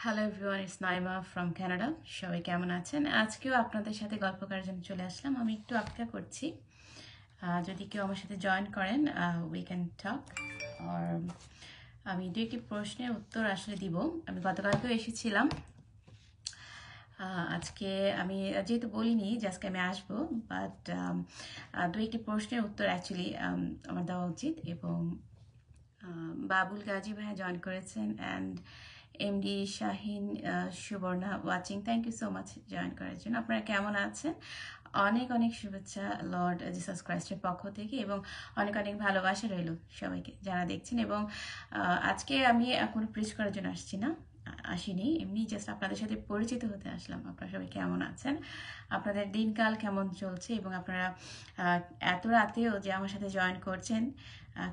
Hello everyone, it's Naima from Canada. সবাই কেমন আছেন? আজকেও আপনাদের সাথে গল্প করার জন্য চলে আসলাম। আমি একটু অপেক্ষা করছি, যদি কেউ আমার সাথে জয়েন করেন, উই ক্যান টক। আর আমি দু একটি প্রশ্নের উত্তর আসলে দিব। আমি গতকালকেও এসেছিলাম। আজকে আমি যেহেতু বলিনি যে আজকে আমি আসবো, বাট দু একটি প্রশ্নের উত্তর অ্যাকচুয়ালি আমার দেওয়া উচিত। এবং বাবুল গাজী ভাইয়া জয়েন করেছেন and MD Shahin Subarna watching. Thank you so much join করার জন্য। আপনারা কেমন আছেন? অনেক অনেক শুভেচ্ছা লর্ড জিসাস ক্রাইস্টের পক্ষ থেকে, এবং অনেক অনেক ভালোবাসা রইল সবাইকে যারা দেখছেন। এবং আজকে আমি কোনো প্রিচ করার জন্য আসিনি, এমনি জাস্ট আপনাদের সাথে পরিচিত হতে আসলাম। আপনারা সবাই কেমন আছেন? আপনাদের দিনকাল কেমন চলছে? এবং আপনারা এত রাতেও যে আমার সাথে জয়েন করছেন,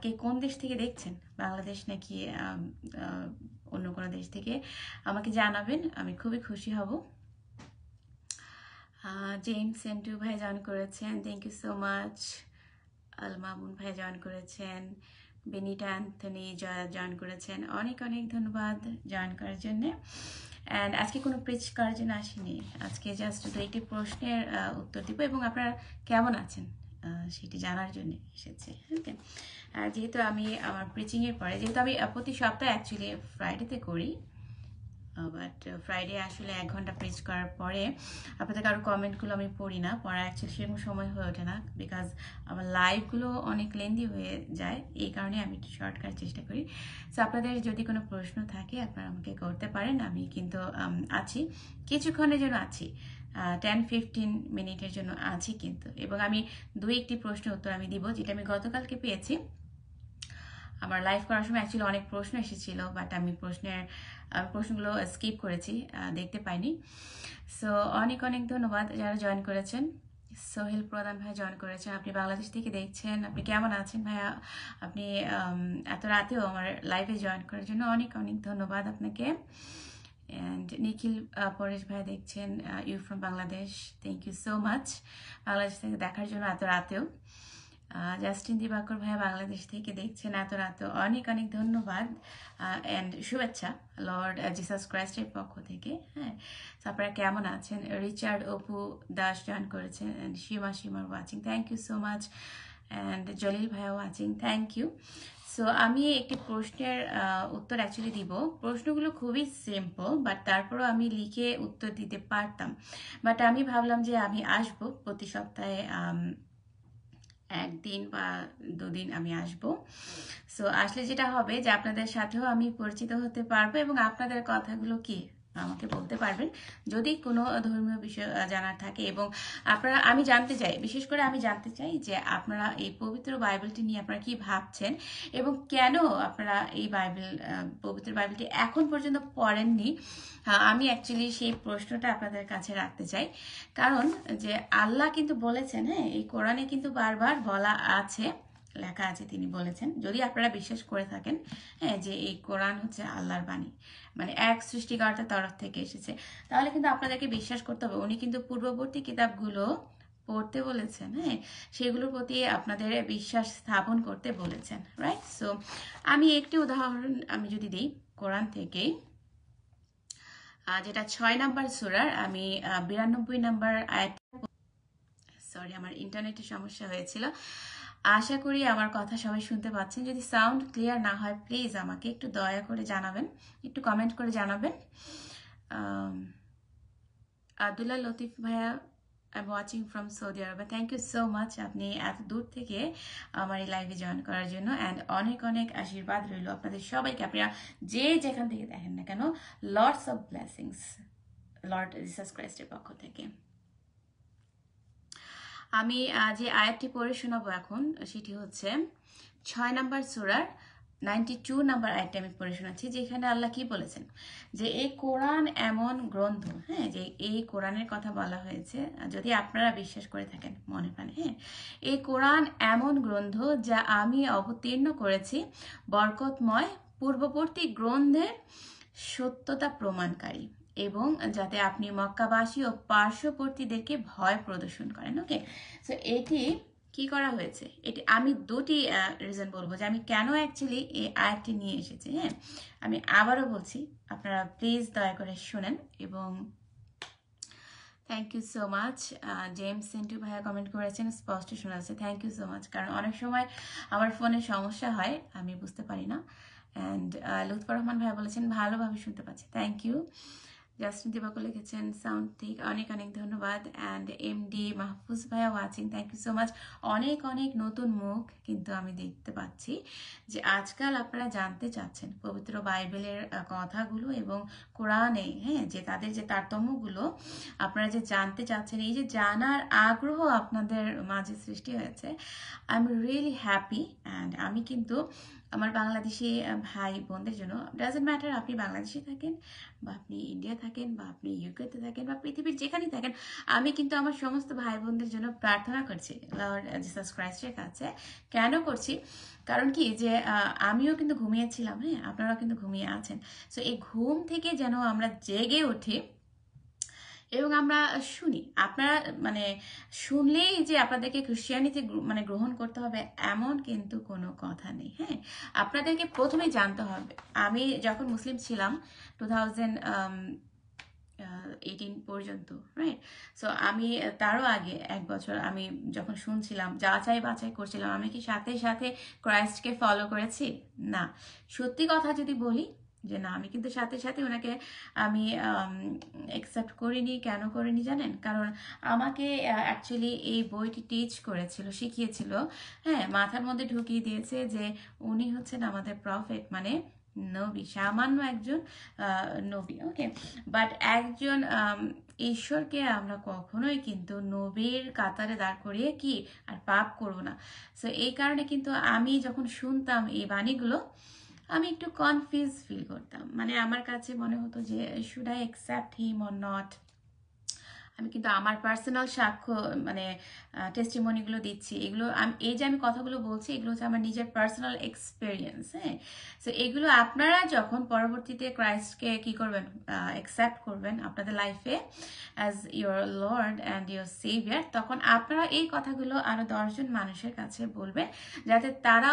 কে কোন দেশ থেকে দেখছেন, বাংলাদেশ নাকি অন্য কোনো দেশ থেকে, আমাকে জানাবেন, আমি খুবই খুশি হব। জেমস সেন্টু ভাই জয়েন করেছেন, thank you so much. Al Mamun ভাই জয়েন করেছেন, বেনিটা অ্যান্থনি জয়েন করেছেন, অনেক অনেক ধন্যবাদ জয়েন করার জন্যে। অ্যান্ড আজকে কোনো প্রিচ করার জন্য আসিনি, আজকে জাস্ট দু একটি প্রশ্নের উত্তর দিব এবং আপনারা কেমন আছেন সেটি জানার জন্য এসেছে। ওকে, যেহেতু আমি আমার প্রিচিংয়ের পরে, যেহেতু আমি প্রতি সপ্তাহে অ্যাকচুয়ালি ফ্রাইডেতে করি, বাট ফ্রাইডে আসলে 1 ঘন্টা প্রিচ করার পরে আপনাদের কারো কমেন্টগুলো আমি পড়ি না, পড়া অ্যাকচুয়ালি সেরকম সময় হয়ে ওঠে না, বিকজ আমার লাইভগুলো অনেক লেন্দি হয়ে যায়, এই কারণে আমি একটু শর্ট করার চেষ্টা করি। সো আপনাদের যদি কোনো প্রশ্ন থাকে আপনারা আমাকে করতে পারেন, আমি কিন্তু আছি, কিছুক্ষণের জন্য আছি, 10-15 মিনিটের জন্য আছি কিন্তু। এবং আমি দু একটি প্রশ্নের উত্তর আমি দিব, যেটা আমি গতকালকে পেয়েছি। আমার লাইভ করার সময় অ্যাকচুয়ালি অনেক প্রশ্ন এসেছিল, বাট আমি প্রশ্নগুলো স্কিপ করেছি, দেখতে পাইনি। সো অনেক অনেক ধন্যবাদ যারা জয়েন করেছেন। সোহেল প্রধান ভাই জয়েন করেছেন, আপনি বাংলাদেশ থেকে দেখছেন, আপনি কেমন আছেন ভাইয়া? আপনি এত রাতেও আমার লাইভে জয়েন করার জন্য অনেক অনেক ধন্যবাদ আপনাকে। অ্যান্ড নিখিল পরেশ ভাই দেখছেন, you from Bangladesh, thank you so much Bangladesh থেকে দেখার জন্য এত রাতেও। জাস্টিন দিবাকর ভাইয়া বাংলাদেশ থেকে দেখছেন এত রাত, অনেক অনেক ধন্যবাদ অ্যান্ড শুভেচ্ছা লর্ড জিসাস ক্রাইস্টের পক্ষ থেকে। হ্যাঁ, আপনারা কেমন আছেন? রিচার্ড অপু দাস জয়েন করেছেন, and Simar watching, thank you so much. And Jalil ভাইয়া ওয়াচিং, থ্যাংক ইউ। সো আমি একটি প্রশ্নের উত্তর অ্যাকচুয়ালি দিব। প্রশ্নগুলো খুবই সিম্পল, বাট তারপরও আমি লিখে উত্তর দিতে পারতাম, বাট আমি ভাবলাম যে আমি আসবো প্রতি সপ্তাহে, একদিন বা দুদিন আমি আসব। সো আসলে যেটা হবে যে আপনাদের সাথেও আমি পরিচিত হতে পারবো, এবং আপনাদের কথাগুলো কি আমাকে বলতে পারবেন যদি কোনো ধর্মীয় বিষয় জানার থাকে। এবং আমি জানতে চাই, বিশেষ করে আমি জানতে চাই যে আপনারা এই পবিত্র বাইবেলটি নিয়ে আপনারা কি ভাবছেন, এবং কেন আপনারা এই পবিত্র বাইবেলটি এখন পর্যন্ত পড়েননি। আমি অ্যাকচুয়ালি সেই প্রশ্নটা আপনাদের কাছে রাখতে চাই, কারণ যে আল্লাহ কিন্তু বলেছেন, হ্যাঁ, এই কোরআনে কিন্তু বারবার বলা আছে, লেখা আছে, তিনি বলেছেন, যদি আপনারা বিশ্বাস করে থাকেন, হ্যাঁ, যে এই কোরআন হচ্ছে আল্লাহর বাণী, মানে এক সৃষ্টিকর্তার তরফ থেকে এসেছে, তাহলে কিন্তু আপনাদেরকে বিশ্বাস করতে হবে। উনি কিন্তু পূর্ববর্তী কিতাবগুলো পড়তে বলেছেন, হ্যাঁ, সেগুলোর প্রতি আপনাদের বিশ্বাস স্থাপন করতে বলেছেন, রাইট? সো আমি একটি উদাহরণ আমি যদি দিই কোরআন থেকেই, যেটা 6 নাম্বার সূরার, আমি 92 নাম্বার আয়াত, সরি আমার ইন্টারনেটের সমস্যা হয়েছিল, আশা করি আমার কথা সবাই শুনতে পাচ্ছেন। যদি সাউন্ড ক্লিয়ার না হয় প্লিজ আমাকে একটু দয়া করে জানাবেন, একটু কমেন্ট করে জানাবেন। আব্দুল্লাহ লতিফ ভাইয়া, I am watching from Saudi Arabia, thank you so much, আপনি এত দূর থেকে আমার এই লাইভে জয়েন করার জন্য, অ্যান্ড অনেক অনেক আশীর্বাদ রইল আপনাদের সবাইকে, আপনারা যে যেখান থেকে দেখেন না কেন, lords of blessings Lord Jesus ক্রাইস্টের পক্ষ থেকে। আমি যে আয়াতটি পড়ে শোনাবো এখন, সেটি হচ্ছে 6 নাম্বার সূরার 92 নাম্বার আয়াতটি আমি পড়ে শোনাচ্ছি, যেখানে আল্লাহ কি বলেছেন, যে এই কোরআন এমন গ্রন্থ, হ্যাঁ, যে এই কোরআনের কথা বলা হয়েছে, যদি আপনারা বিশ্বাস করে থাকেন মনে প্রাণে, হ্যাঁ, এই কোরআন এমন গ্রন্থ যা আমি অবতীর্ণ করেছি, বরকতময়, পূর্ববর্তী গ্রন্থের সত্যতা প্রমাণকারী, এবং যাতে আপনি মক্কাবাসী ও পার্শ্ববর্তীদেরকে ভয় প্রদর্শন করেন। ওকে, সো এটি কি করা হয়েছে, এটি আমি দুটি রিজন বলবো যে আমি কেন অ্যাকচুয়ালি এই আয়াতটি নিয়ে এসেছি। হ্যাঁ, আমি আবারও বলছি, আপনারা প্লিজ দয়া করে শুনেন। এবং thank you so much. James Sentu ভাইয়া কমেন্ট করেছেন, স্পষ্ট শোনা যাচ্ছে। থ্যাংক ইউ সো মাচ, কারণ অনেক সময় আমার ফোনে সমস্যা হয়, আমি বুঝতে পারি না। অ্যান্ড লুৎফর রহমান ভাইয়া বলেছেন ভালোভাবে শুনতে পাচ্ছি, থ্যাংক ইউ। জাস্টিন দিবাকর লিখেছেন সাউন্ড ঠিক, অনেক অনেক ধন্যবাদ। অ্যান্ড এমডি মাহফুজ ভাইয়া watching, thank you so much. অনেক অনেক নতুন মুখ কিন্তু আমি দেখতে পাচ্ছি, যে আজকাল আপনারা জানতে চাচ্ছেন পবিত্র বাইবেলের কথাগুলো এবং কোরআনে, হ্যাঁ, যে তাদের যে তারতম্যগুলো আপনারা যে জানতে চাচ্ছেন, এই যে জানার আগ্রহ আপনাদের মাঝে সৃষ্টি হয়েছে। I am really happy. And আমি কিন্তু আমার বাংলাদেশি ভাই বোনদের জন্য, ডাজেন্ট ম্যাটার আপনি বাংলাদেশে থাকেন বা আপনি ইন্ডিয়া থাকেন বা আপনি ইউকেতে থাকেন বা পৃথিবীর যেখানেই থাকেন, আমি কিন্তু আমার সমস্ত ভাই বোনদের জন্য প্রার্থনা করছি লর্ড জিসাস ক্রাইস্টের কাছে। কেন করছি? কারণ কি, যে আমিও কিন্তু ঘুমিয়েছিলাম, হ্যাঁ, আপনারাও কিন্তু ঘুমিয়ে আছেন। সো এই ঘুম থেকে যেন আমরা জেগে উঠি এবং আমরা শুনি। আপনারা মানে শুনলেই যে আপনাদেরকে ক্রিশ্চিয়ানিটি মানে গ্রহণ করতে হবে এমন কিন্তু কোনো কথা নেই। হ্যাঁ, আপনাদেরকে প্রথমে জানতে হবে। আমি যখন মুসলিম ছিলাম 2018 পর্যন্ত, রাইট? সো আমি তারও আগে 1 বছর আমি যখন শুনছিলাম, যাচাই বাছাই করছিলাম, আমি কি সাথে সাথে ক্রাইস্টকে ফলো করেছি? না। সত্যি কথা যদি বলি যে না, আমি কিন্তু সাথে সাথে ওনাকে আমি অ্যাকসেপ্ট করিনি। কেন করিনি জানেন? কারণ আমাকে অ্যাকচুয়ালি এই বইটি টিচ করেছিল, শিখিয়েছিল, হ্যাঁ, মাথার মধ্যে ঢুকিয়ে দিয়েছে যে উনি হচ্ছেন আমাদের প্রফেট, মানে নবী, সামান্য একজন নবী। ওকে, বাট একজন ঈশ্বরকে আমরা কখনোই কিন্তু নবীর কাতারে দাঁড় করিয়ে কি আর পাপ করব না। সো এই কারণে কিন্তু আমি যখন শুনতাম এই বাণীগুলো, আমি একটু কনফিউজ ফিল করতাম। মানে আমার কাছে মনে হতো যে should I accept him or not. আমি কিন্তু আমার পার্সোনাল সাক্ষ্য মানে টেস্টিমনিগুলো দিচ্ছি, এগুলো এই যে আমি কথাগুলো বলছি, এগুলো হচ্ছে আমার নিজের পার্সোনাল এক্সপিরিয়েন্স। হ্যাঁ, সো এগুলো আপনারা যখন পরবর্তীতে ক্রাইস্টকে কি করবেন, অ্যাকসেপ্ট করবেন আপনাদের লাইফে as your lord and your saviour, তখন আপনারা এই কথাগুলো আরো 10 জন মানুষের কাছে বলবেন, যাতে তারা,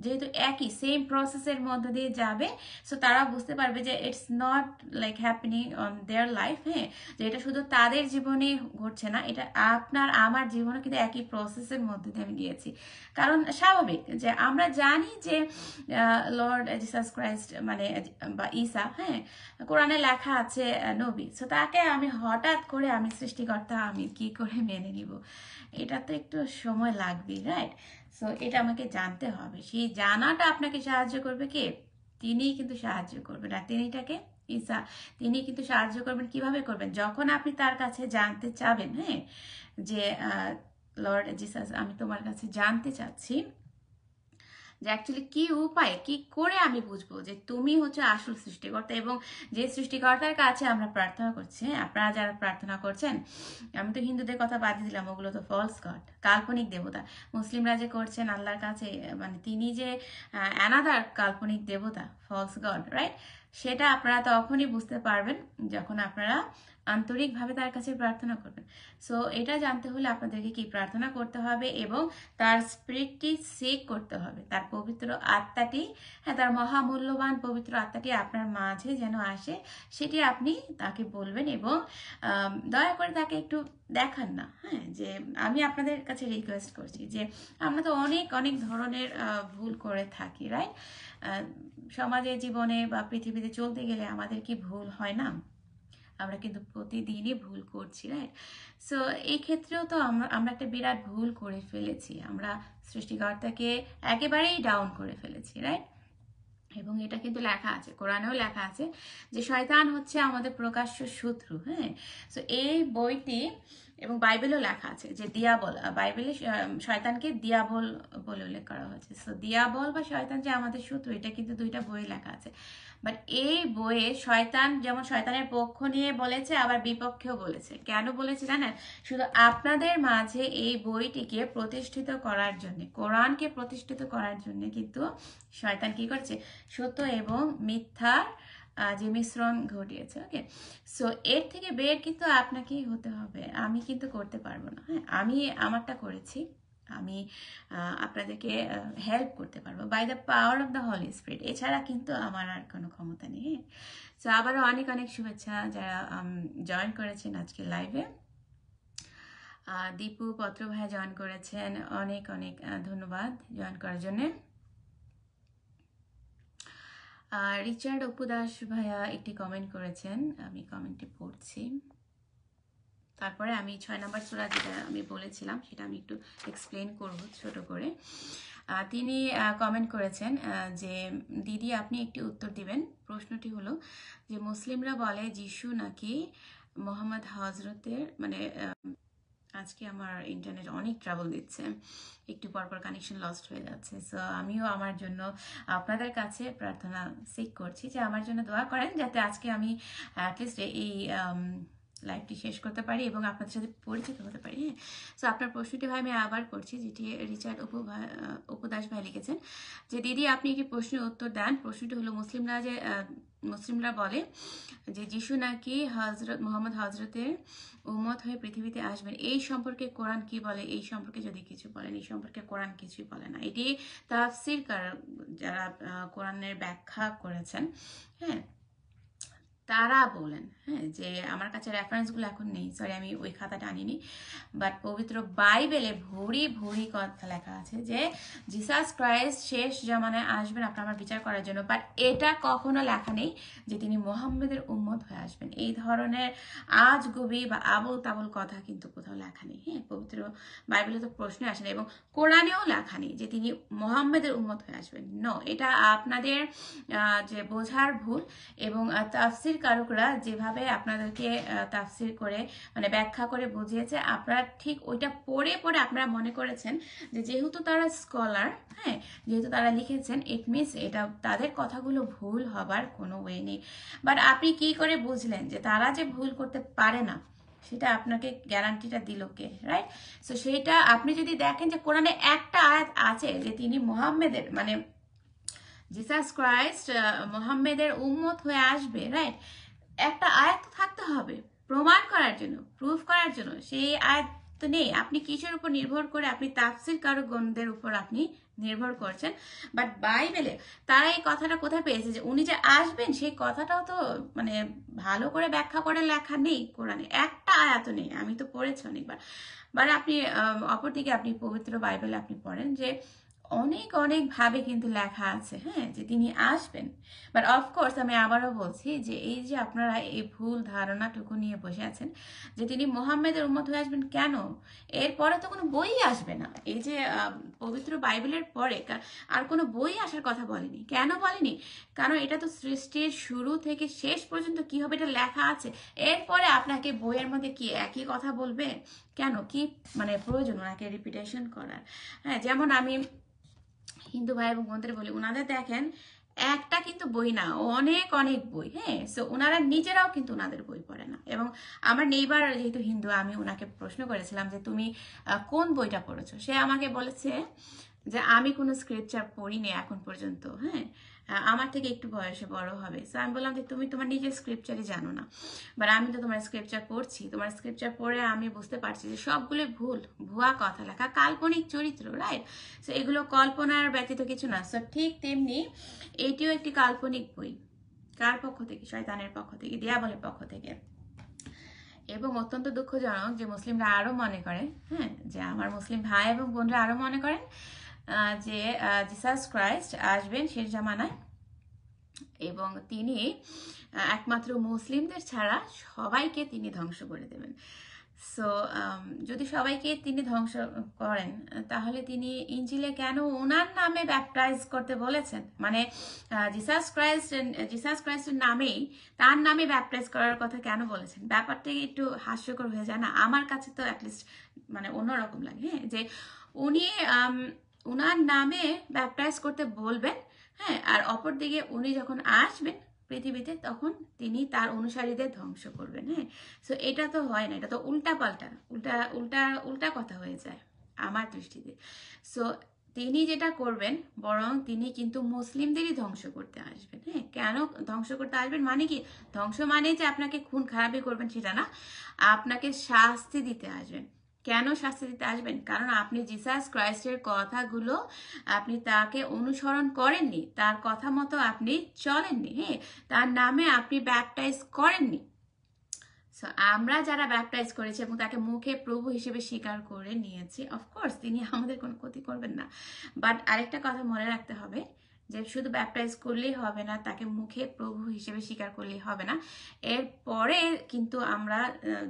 যেহেতু একই সেম প্রসেসের মধ্য দিয়ে যাবে, সো তারা বুঝতে পারবে যে it's not like happening on their life. হ্যাঁ, যে এটা শুধু তাদের জীবনে ঘটছে না, এটা আপনার আমার জীবনে কিন্তু একই প্রসেসের মধ্যে দিয়ে আমি গিয়েছি। কারণ স্বাভাবিক যে আমরা জানি যে লর্ড জিসাস ক্রাইস্ট মানে বা ঈসা, হ্যাঁ, কোরআনে লেখা আছে নবী। সো তাকে আমি হঠাৎ করে আমি সৃষ্টিকর্তা আমি কি করে মেনে নিব? এটা তো একটু সময় লাগবে, রাইট? সো এটা আমাকে জানতে হবে। সেই জানাটা আপনাকে সাহায্য করবে কে? তিনিই কিন্তু সাহায্য করবেন। আর তিনিটাকে ঈসা, তিনি কিন্তু সাহায্য করবেন। কিভাবে করবেন? যখন আপনি তার কাছে জানতে চাবেন, হ্যাঁ, যে লর্ড জিসাস, আমি তোমার কাছে জানতে চাচ্ছি যে অ্যাকচুয়ালি কি উপায়, কি করে আমি বুঝবো যে তুমি হচ্ছে আসল সৃষ্টিকর্তা। এবং যে সৃষ্টিকর্তার কাছে আমরা প্রার্থনা করছি, আপনারা যারা প্রার্থনা করছেন, আমি তো হিন্দুদের কথা বাদ দিলাম, ওগুলো তো ফলস গড, কাল্পনিক দেবতা। মুসলিমরা যে করছেন আল্লাহর কাছে, মানে তিনি যে অ্যানাদার কাল্পনিক দেবতা, ফলস গড, রাইট? সেটা আপনারা তখনই বুঝতে পারবেন যখন আপনারা আন্তরিকভাবে তার কাছে প্রার্থনা করবেন। সো এটা জানতে হলে আপনাদেরকে কি প্রার্থনা করতে হবে এবং তার স্পিরিটটি সেক করতে হবে, তার পবিত্র আত্মাটি, হ্যাঁ, তার মহামূল্যবান পবিত্র আত্মাটি আপনার মাঝে যেন আসে, সেটি আপনি তাকে বলবেন। এবং দয়া করে তাকে একটু দেখান না, হ্যাঁ, যে আমি আপনাদের কাছে রিকোয়েস্ট করছি যে আমরা তো অনেক অনেক ধরনের ভুল করে থাকি, রাইট? সমাজে, জীবনে বা পৃথিবীতে চলতে গেলে আমাদের কি ভুল হয় না? আমরা কিন্তু প্রতিদিনই ভুল করছি, রাইট? সো এই ক্ষেত্রেও তো আমরা একটা বিরাট ভুল করে ফেলেছি, আমরা সৃষ্টিকর্তাকে একেবারেই ডাউন করে ফেলেছি, রাইট? এবং এটা কিন্তু লেখা আছে, কোরআনেও লেখা আছে যে শয়তান হচ্ছে আমাদের প্রকাশ্য শত্রু। হ্যাঁ, সো এই বইটি এবং বাইবেলও লেখা আছে যে দিয়াবল, বাইবেলে শয়তানকে দিয়াবল বলে উল্লেখ করা হয়েছে। সো দিয়াবল বা শয়তান যে আমাদের শত্রু, এটা কিন্তু দুইটা বই লেখা আছে। বাট এই বইয়ে শয়তান যেমন শয়তানের পক্ষ নিয়ে বলেছে, আবার বিপক্ষেও বলেছে। কেন বলেছে জানেন? শুধু আপনাদের মাঝে এই বইটিকে প্রতিষ্ঠিত করার জন্য, কোরআনকে প্রতিষ্ঠিত করার জন্য কিন্তু শয়তান কি করছে? সত্য এবং মিথ্যার যে মিশ্রণ ঘটিয়েছে। ওকে, সো এর থেকে বের কিন্তু আপনাকেই হতে হবে, আমি কিন্তু করতে পারবো না। হ্যাঁ, আমি আমারটা করেছি, আমি আপনাদেরকে হেল্প করতে পারবো by the power of the Holy Spirit. এছাড়া কিন্তু আমার আর কোনো ক্ষমতা নেই। তো আবারও অনেক অনেক শুভেচ্ছা যারা জয়েন করেছেন আজকে লাইভে। দীপু পত্র ভাইয়া জয়েন করেছেন, অনেক অনেক ধন্যবাদ জয়েন করার জন্যে। রিচার্ড অপু দাস ভাইয়া একটি কমেন্ট করেছেন, আমি কমেন্টটি পড়ছি। তারপরে আমি 6 নম্বর সূরা যেটা আমি বলেছিলাম সেটা আমি একটু এক্সপ্লেন করব ছোট করে। তিনি কমেন্ট করেছেন যে দিদি আপনি একটি উত্তর দিবেন। প্রশ্নটি হলো যে মুসলিমরা বলে যিশু নাকি মোহাম্মদ হজরতের, মানে আজকে আমার ইন্টারনেট অনেক ট্রাবল দিচ্ছে, একটু পরপর কানেকশন লস্ট হয়ে যাচ্ছে। সো আমিও আমার জন্য আপনাদের কাছে প্রার্থনা সিক করছি যে আমার জন্য দোয়া করেন যাতে আজকে আমি অ্যাটলিস্ট এই লাইভটি শেষ করতে পারি এবং আপনাদের সাথে পরিচিত হতে পারি। হ্যাঁ, সো আপনার প্রশ্নটি ভাই আমি আবার করছি, যেটি রিচার্ড উপদাস ভাই লিখেছেন যে দিদি আপনি একটি প্রশ্নের উত্তর দেন। প্রশ্নটি হলো মুসলিমরা বলে যে যিশু নাকি মোহাম্মদ হজরতের উম্মত হয়ে পৃথিবীতে আসবেন, এই সম্পর্কে কোরআন কি বলে? এই সম্পর্কে যদি কিছু বলেন। এই সম্পর্কে কোরআন কিছুই বলে না। এটি তাফসীর যারা কোরআনের ব্যাখ্যা করেছেন, হ্যাঁ, তারা বলেন, হ্যাঁ, যে আমার কাছে রেফারেন্সগুলো এখন নেই, সরি আমি ওই খাতাটা আনিনি, বাট পবিত্র বাইবেলে ভরি ভরি কথা লেখা আছে যে জিসাস ক্রাইস্ট শেষ জামানায় আসবেন আপনার আমার বিচার করার জন্য, বাট এটা কখনো লেখা নেই যে তিনি মোহাম্মদের উম্মত হয়ে আসবেন। এই ধরনের আজগুবি বা আবুল তাবুল কথা কিন্তু কোথাও লেখা নেই। হ্যাঁ, পবিত্র বাইবেলে তো প্রশ্ন আসে না এবং কোরআনেও লেখা নেই যে তিনি মোহাম্মদের উম্মত হয়ে আসবেন। নো, এটা আপনাদের যে বোঝার ভুল এবং তাফসীর কারকরা যেভাবে আপনাদেরকে তাফসীর করে মানে ব্যাখ্যা করে বুঝিয়েছে, আপনারা ঠিক ওইটা পড়ে পড়ে আপনারা মনে করেছেন যে যেহেতু তারা স্কলার, হ্যাঁ, যেহেতু তারা লিখেছেন ইট মিনস এটা তাদের কথাগুলো ভুল হবার কোনো ওয়ে নেই। বাট আপনি কি করে বুঝলেন যে তারা যে ভুল করতে পারে না? সেটা আপনাকে গ্যারান্টিটা দিল কে, রাইট? সো সেইটা আপনি যদি দেখেন যে কোরআনে একটা আয়াত আছে যে তিনি মুহাম্মদের, মানে জিসাস ক্রাইস্ট মোহাম্মদের উম্মত হয়ে আসবে, রাইট? একটা আয়াত তো থাকতে হবে প্রমাণ করার জন্য, প্রুফ করার জন্য। সেই আয়াত তো নেই। আপনি কিসের উপর নির্ভর করে? আপনি তাফসীর কারকগণদের উপর আপনি নির্ভর করছেন। বাট বাইবেলে তারা এই কথাটা কোথায় পেয়েছে যে উনি যে আসবেন, সেই কথাটাও তো মানে ভালো করে ব্যাখ্যা করে লেখা নেই কোরআনে, একটা আয়াত নেই। আমি তো পড়েছি অনেকবার। বাট আপনি অপরদিকে আপনি পবিত্র বাইবেলে আপনি পড়েন যে অনেক অনেক ভাবে কিন্তু লেখা আছে, হ্যাঁ, যে তিনি আসবেন। বাট অফকোর্স আমি আবারও বলছি যে এই যে আপনারা এই ভুল ধারণাটুকু নিয়ে বসে আছেন যে তিনি মোহাম্মদের উম্মত হয়ে আসবেন, কেন? এরপরে তো কোনো বই আসবে না। এই যে পবিত্র বাইবেলের পরে আর কোনো বই আসার কথা বলেনি। কেন বলেনি? কারণ এটা তো সৃষ্টির শুরু থেকে শেষ পর্যন্ত কি হবে এটা লেখা আছে। এরপরে আপনাকে বইয়ের মধ্যে কি একই কথা বলবে? কেন? কি মানে প্রয়োজন ওনাকে রিপিটেশন করার? হ্যাঁ, যেমন আমি হিন্দু ভাই এবং বোনদের বলি, ওনাদের দেখেন একটা কিন্তু বই না, অনেক অনেক বই। হ্যাঁ, সো ওনারা নিজেরাও কিন্তু ওনাদের বই পড়ে না। এবং আমার নেইবার যেহেতু হিন্দু, আমি ওনাকে প্রশ্ন করেছিলাম যে তুমি কোন বইটা পড়েছো? সে আমাকে বলেছে যে আমি কোনো স্ক্রিপচার পড়িনি এখন পর্যন্ত। হ্যাঁ, আমার থেকে একটু বয়সে বড় হবে। সো আমি বললাম যে তুমি তোমার নিজের স্ক্রিপচারই জানো না, বাট আমি তো তোমার স্ক্রিপচার পড়ছি। তোমার স্ক্রিপচার পড়ে আমি বুঝতে পারছি যে সবগুলো ভুল, ভুয়া কথা লেখা, কাল্পনিক চরিত্র, রাইট? সো এগুলো কল্পনার ব্যতীত কিছু না। সো ঠিক তেমনি এটিও একটি কাল্পনিক বই। কার পক্ষ থেকে? শয়তানের পক্ষ থেকে, দিয়াবলের পক্ষ থেকে। এবং অত্যন্ত দুঃখজনক যে মুসলিমরা আরো মনে করে, হ্যাঁ, যে আমার মুসলিম ভাই এবং বোনরা আরো মনে করেন যে জিসাস ক্রাইস্ট আসবেন শেষ জামানায় এবং তিনি একমাত্র মুসলিমদের ছাড়া সবাইকে তিনি ধ্বংস করে দেবেন। সো যদি সবাইকে তিনি ধ্বংস করেন তাহলে তিনি ইঞ্জিলে কেন ওনার নামে ব্যাপটাইজ করতে বলেছেন? মানে জিসাস ক্রাইস্টের নামেই, তার নামে ব্যাপটাইজ করার কথা কেন বলেছেন? ব্যাপারটা একটু হাস্যকর হয়ে যায় না? আমার কাছে তো অ্যাটলিস্ট মানে অন্যরকম লাগে, হ্যাঁ, যে উনি ওনার নামে ব্যাপটাইজ করতে বলবেন, হ্যাঁ, আর অপরদিকে উনি যখন আসবেন পৃথিবীতে তখন তিনি তার অনুসারীদের ধ্বংস করবেন। হ্যাঁ, সো এটা তো হয় না, এটা তো উল্টা পাল্টা, উল্টা উল্টা উল্টা কথা হয়ে যায় আমার দৃষ্টিতে। সো তিনি যেটা করবেন, বরং তিনি কিন্তু মুসলিমদেরই ধ্বংস করতে আসবেন। হ্যাঁ, কেন ধ্বংস করতে আসবেন? মানে কি? ধ্বংস মানে যে আপনাকে খুন খারাপই করবেন সেটা না, আপনাকে শাস্তি দিতে আসবেন। কেন শাস্তি দিতে আসবেন? কারণ আপনি জিসাস ক্রাইস্টের কথাগুলো আপনি তাকে অনুসরণ করেননি, তার কথা মতো আপনি চলেননি, হ্যাঁ, তার নামে আপনি ব্যাপটাইজ করেননি। সো আমরা যারা ব্যাপটাইজ করেছি এবং তাকে মুখে প্রভু হিসেবে স্বীকার করে নিয়েছি, অফকোর্স তিনি আমাদের কোনো ক্ষতি করবেন না। বাট আরেকটা কথা মনে রাখতে হবে যে শুধু ব্যাপটাইজ করলেই হবে না, তাকে মুখে প্রভু হিসেবে স্বীকার করলেই হবে না, এরপরে কিন্তু আমরা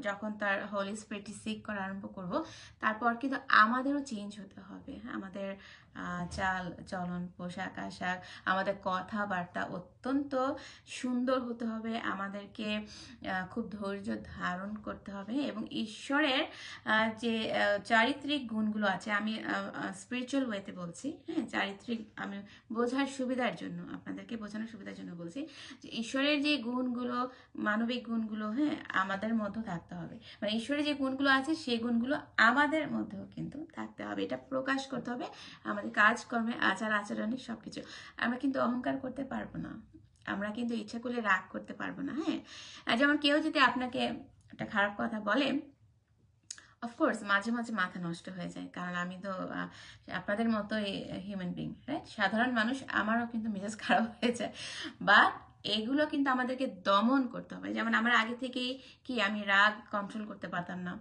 যখন তার হোলি স্পিরিট সিক করা আরম্ভ করব, তারপর কিন্তু আমাদেরও চেঞ্জ হতে হবে। আমাদের চাল চলন, পোশাক আশাক, আমাদের কথাবার্তা অত্যন্ত সুন্দর হতে হবে, আমাদেরকে খুব ধৈর্য ধারণ করতে হবে এবং ঈশ্বরের যে চারিত্রিক গুণগুলো আছে, আমি স্পিরিচুয়াল ওয়েতে বলছি, হ্যাঁ, চারিত্রিক আমি বোঝার সুবিধার জন্য, আপনাদেরকে বোঝানোর সুবিধার জন্য বলছি যে ঈশ্বরের যে গুণগুলো, মানবিক গুণগুলো, হ্যাঁ, আমাদের মধ্যে থাকতে হবে। মানে ঈশ্বরের যে গুণগুলো আছে সেই গুণগুলো আমাদের মধ্যেও কিন্তু থাকতে হবে, এটা প্রকাশ করতে হবে আমাদের কাজকর্মে, আচার আচরণে, সবকিছু। আমরা কিন্তু অহংকার করতে পারবো না, আমরা কিন্তু ইচ্ছা করলে রাগ করতে পারবো না, হ্যাঁ। যেমন কেউ যদি আপনাকে একটা খারাপ কথা বলে, অফকোর্স মাঝে মাঝে মাথা নষ্ট হয়ে যায়, কারণ আমি তো আপনাদের মতোই হিউম্যান বিং, রাইট, সাধারণ মানুষ, আমারও কিন্তু মেজাজ খারাপ হয়ে যায়। বাট এগুলো কিন্তু আমাদেরকে দমন করতে হবে। যেমন আমার আগে থেকেই কি আমি রাগ কন্ট্রোল করতে পারতাম না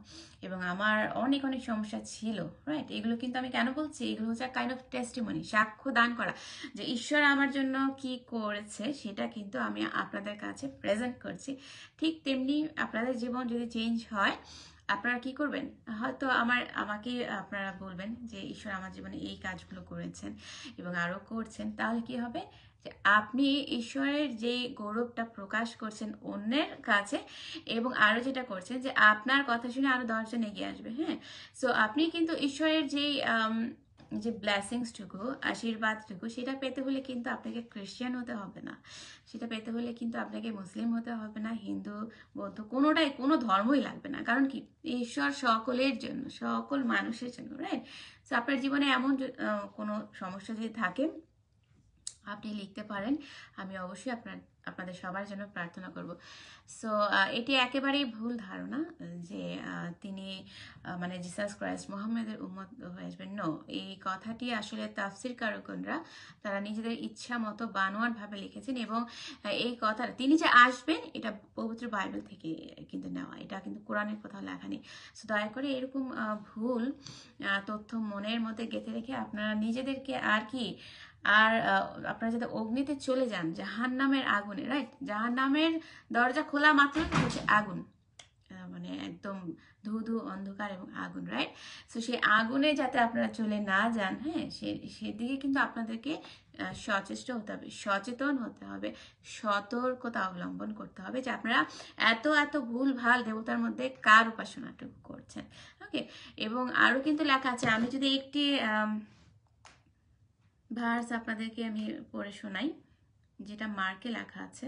এবং আমার অনেক অনেক সমস্যা ছিল, রাইট। এগুলো কিন্তু আমি কেন বলছি, এগুলো হচ্ছে কাইন্ড অফ টেস্টিমনি, সাক্ষ্য দান করা যে ঈশ্বর আমার জন্য কি করেছে সেটা কিন্তু আমি আপনাদের কাছে প্রেজেন্ট করছি। ঠিক তেমনি আপনাদের জীবন যদি চেঞ্জ হয়, আপনারা কি করবেন, হয়তো আমাকে আপনারা বলবেন যে ঈশ্বর আমার জীবনে এই কাজগুলো করেছেন এবং আরো করছেন, তাহলে কি হবে যে আপনি ঈশ্বরের যে গৌরবটা প্রকাশ করছেন অন্যের কাছে, এবং আরো যেটা করছেন যে আপনার কথা শুনে আরো 10 জন এগিয়ে আসবে, হ্যাঁ। সো আপনি কিন্তু ঈশ্বরের যে ব্লেসিংসটুকু, আশীর্বাদটুকু, সেটা পেতে হলে কিন্তু আপনাকে খ্রিস্টান হতে হবে না, সেটা পেতে হলে কিন্তু আপনাকে মুসলিম হতে হবে না, হিন্দু, বৌদ্ধ, কোনোটাই, কোনো ধর্মই লাগবে না। কারণ কি, ঈশ্বর সকলের জন্য, সকল মানুষের জন্য, রাইট। তো আপনার জীবনে এমন কোনো সমস্যা যদি থাকে, আপনি লিখতে পারেন, আমি অবশ্যই আপনাদের সবার জন্য প্রার্থনা করব। সো এটি একেবারেই ভুল ধারণা যে তিনি মানে জিসাস ক্রাইস্ট মোহাম্মদের উম্মত হয়ে আসবেন। নো, এই কথাটি আসলে তাফসির কারকরা তারা নিজেদের ইচ্ছা মতো বানোয়ার ভাবে লিখেছেন, এবং এই কথা তিনি যে আসবেন এটা পবিত্র বাইবেল থেকে কিন্তু নেওয়া, এটা কিন্তু কোরআনের কোথাও লেখা নেই। সো দয়া করে এরকম ভুল তথ্য মনের মধ্যে গেঁথে রেখে আপনারা নিজেদেরকে আর কি, আর আপনারা যাতে অগ্নিতে চলে যান, জাহান্নামের আগুনে, রাইট, জাহান্নামের দরজা খোলা মাত্র হচ্ছে আগুন, মানে একদম ধু ধু অন্ধকার এবং আগুন, রাইট। সো সেই আগুনে যাতে আপনারা চলে না যান, হ্যাঁ, সেদিকে কিন্তু আপনাদেরকে সচেষ্ট হতে হবে, সচেতন হতে হবে, সতর্কতা অবলম্বন করতে হবে যে আপনারা এত এত ভুল ভাল দেবতার মধ্যে কার উপাসনাটুকু করছেন। ওকে, এবং আরো কিন্তু লেখা আছে, আমি যদি একটি ভার্স আপনাদেরকে আমি পড়ে শোনাই, যেটা মার্কে লেখা আছে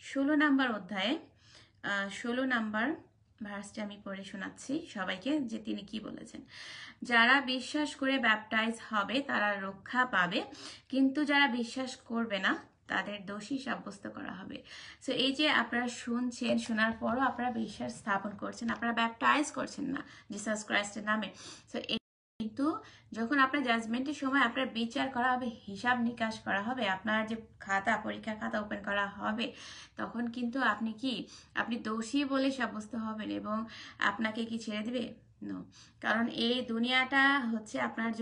16 নাম্বার অধ্যায়ে, 16 নাম্বার ভার্সটা আমি পড়ে শোনাচ্ছি সবাইকে, যে তিনি কি বলেছেন। যারা বিশ্বাস করে ব্যাপটাইজ হবে তারা রক্ষা পাবে, কিন্তু যারা বিশ্বাস করবে না তাদের দোষী সাব্যস্ত করা হবে। সো এই যে আপনারা শুনছেন, শোনার পরও আপনারা বিশ্বাস স্থাপন করছেন, আপনারা ব্যাপটাইজ করছেন না জিসাস ক্রাইস্টের নামে। সো কিন্তু যখন আপনার জাজমেন্টের সময় আপনার বিচার করা হবে, হিসাব নিকাশ করা হবে, আপনার যে খাতা, পরীক্ষার খাতা ওপেন করা হবে, তখন কিন্তু আপনি দোষী বলে সাব্যস্ত হবেন এবং আপনাকে কি ছেড়ে দিবে? নো। কারণ এই দুনিয়াটা হচ্ছে আপনার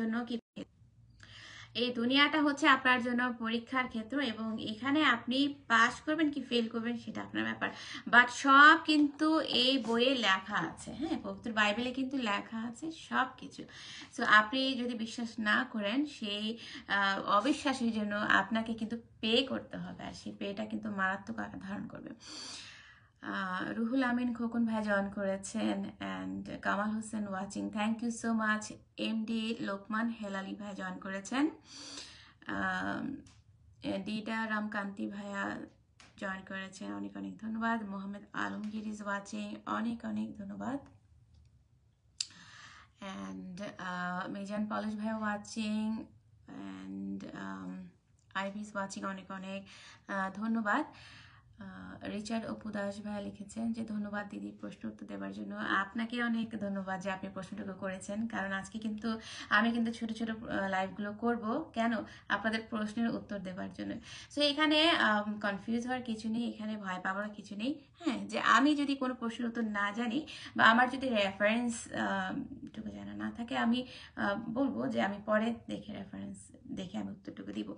জন্য পরীক্ষার ক্ষেত্র, এবং এখানে আপনি পাস করবেন কি ফেল করবেন সেটা আপনার ব্যাপার। বাট সব কিন্তু এই বইয়ে লেখা আছে, হ্যাঁ, পবিত্র বাইবেলে কিন্তু লেখা আছে সব কিছু। সো আপনি যদি বিশ্বাস না করেন, সেই অবিশ্বাসের জন্য আপনাকে কিন্তু পে করতে হবে, আর সেই পেটা কিন্তু মারাত্মক আকার ধারণ করবে। রুহুল আমিন খোকন ভাই জয়েন করেছেন, and Kamal Hossain watching, thank you so much. MD Lokman Helali ভাই জয়েন করেছেন, ডিটা রামকান্তি ভাইয়া জয়েন করেছেন, অনেক অনেক ধন্যবাদ। মোহাম্মদ আলমগীর ইজ ওয়াচিং, অনেক অনেক ধন্যবাদ। অ্যান্ড মেজান পলাশ ভাইয়া watching, and Ivy is watching, অনেক অনেক ধন্যবাদ। রিচার্ড অপু দাস ভাইয়া লিখেছেন যে ধন্যবাদ দিদি প্রশ্ন উত্তর দেওয়ার জন্য। আপনাকে অনেক ধন্যবাদ যে আপনি প্রশ্নটুকু করেছেন, কারণ আজকে কিন্তু আমি কিন্তু ছোট ছোট লাইভগুলো করব কেন, আপনাদের প্রশ্নের উত্তর দেওয়ার জন্য। সো এখানে কনফিউজ হওয়ার কিছু নেই, এখানে ভয় পাওয়ার কিছু নেই। হ্যাঁ, যে আমি যদি কোনো প্রশ্নের উত্তর না জানি বা আমার যদি রেফারেন্স টুকু জানা না থাকে, আমি বলবো যে আমি পরে দেখে রেফারেন্স দেখে আমি উত্তরটুকু দিব।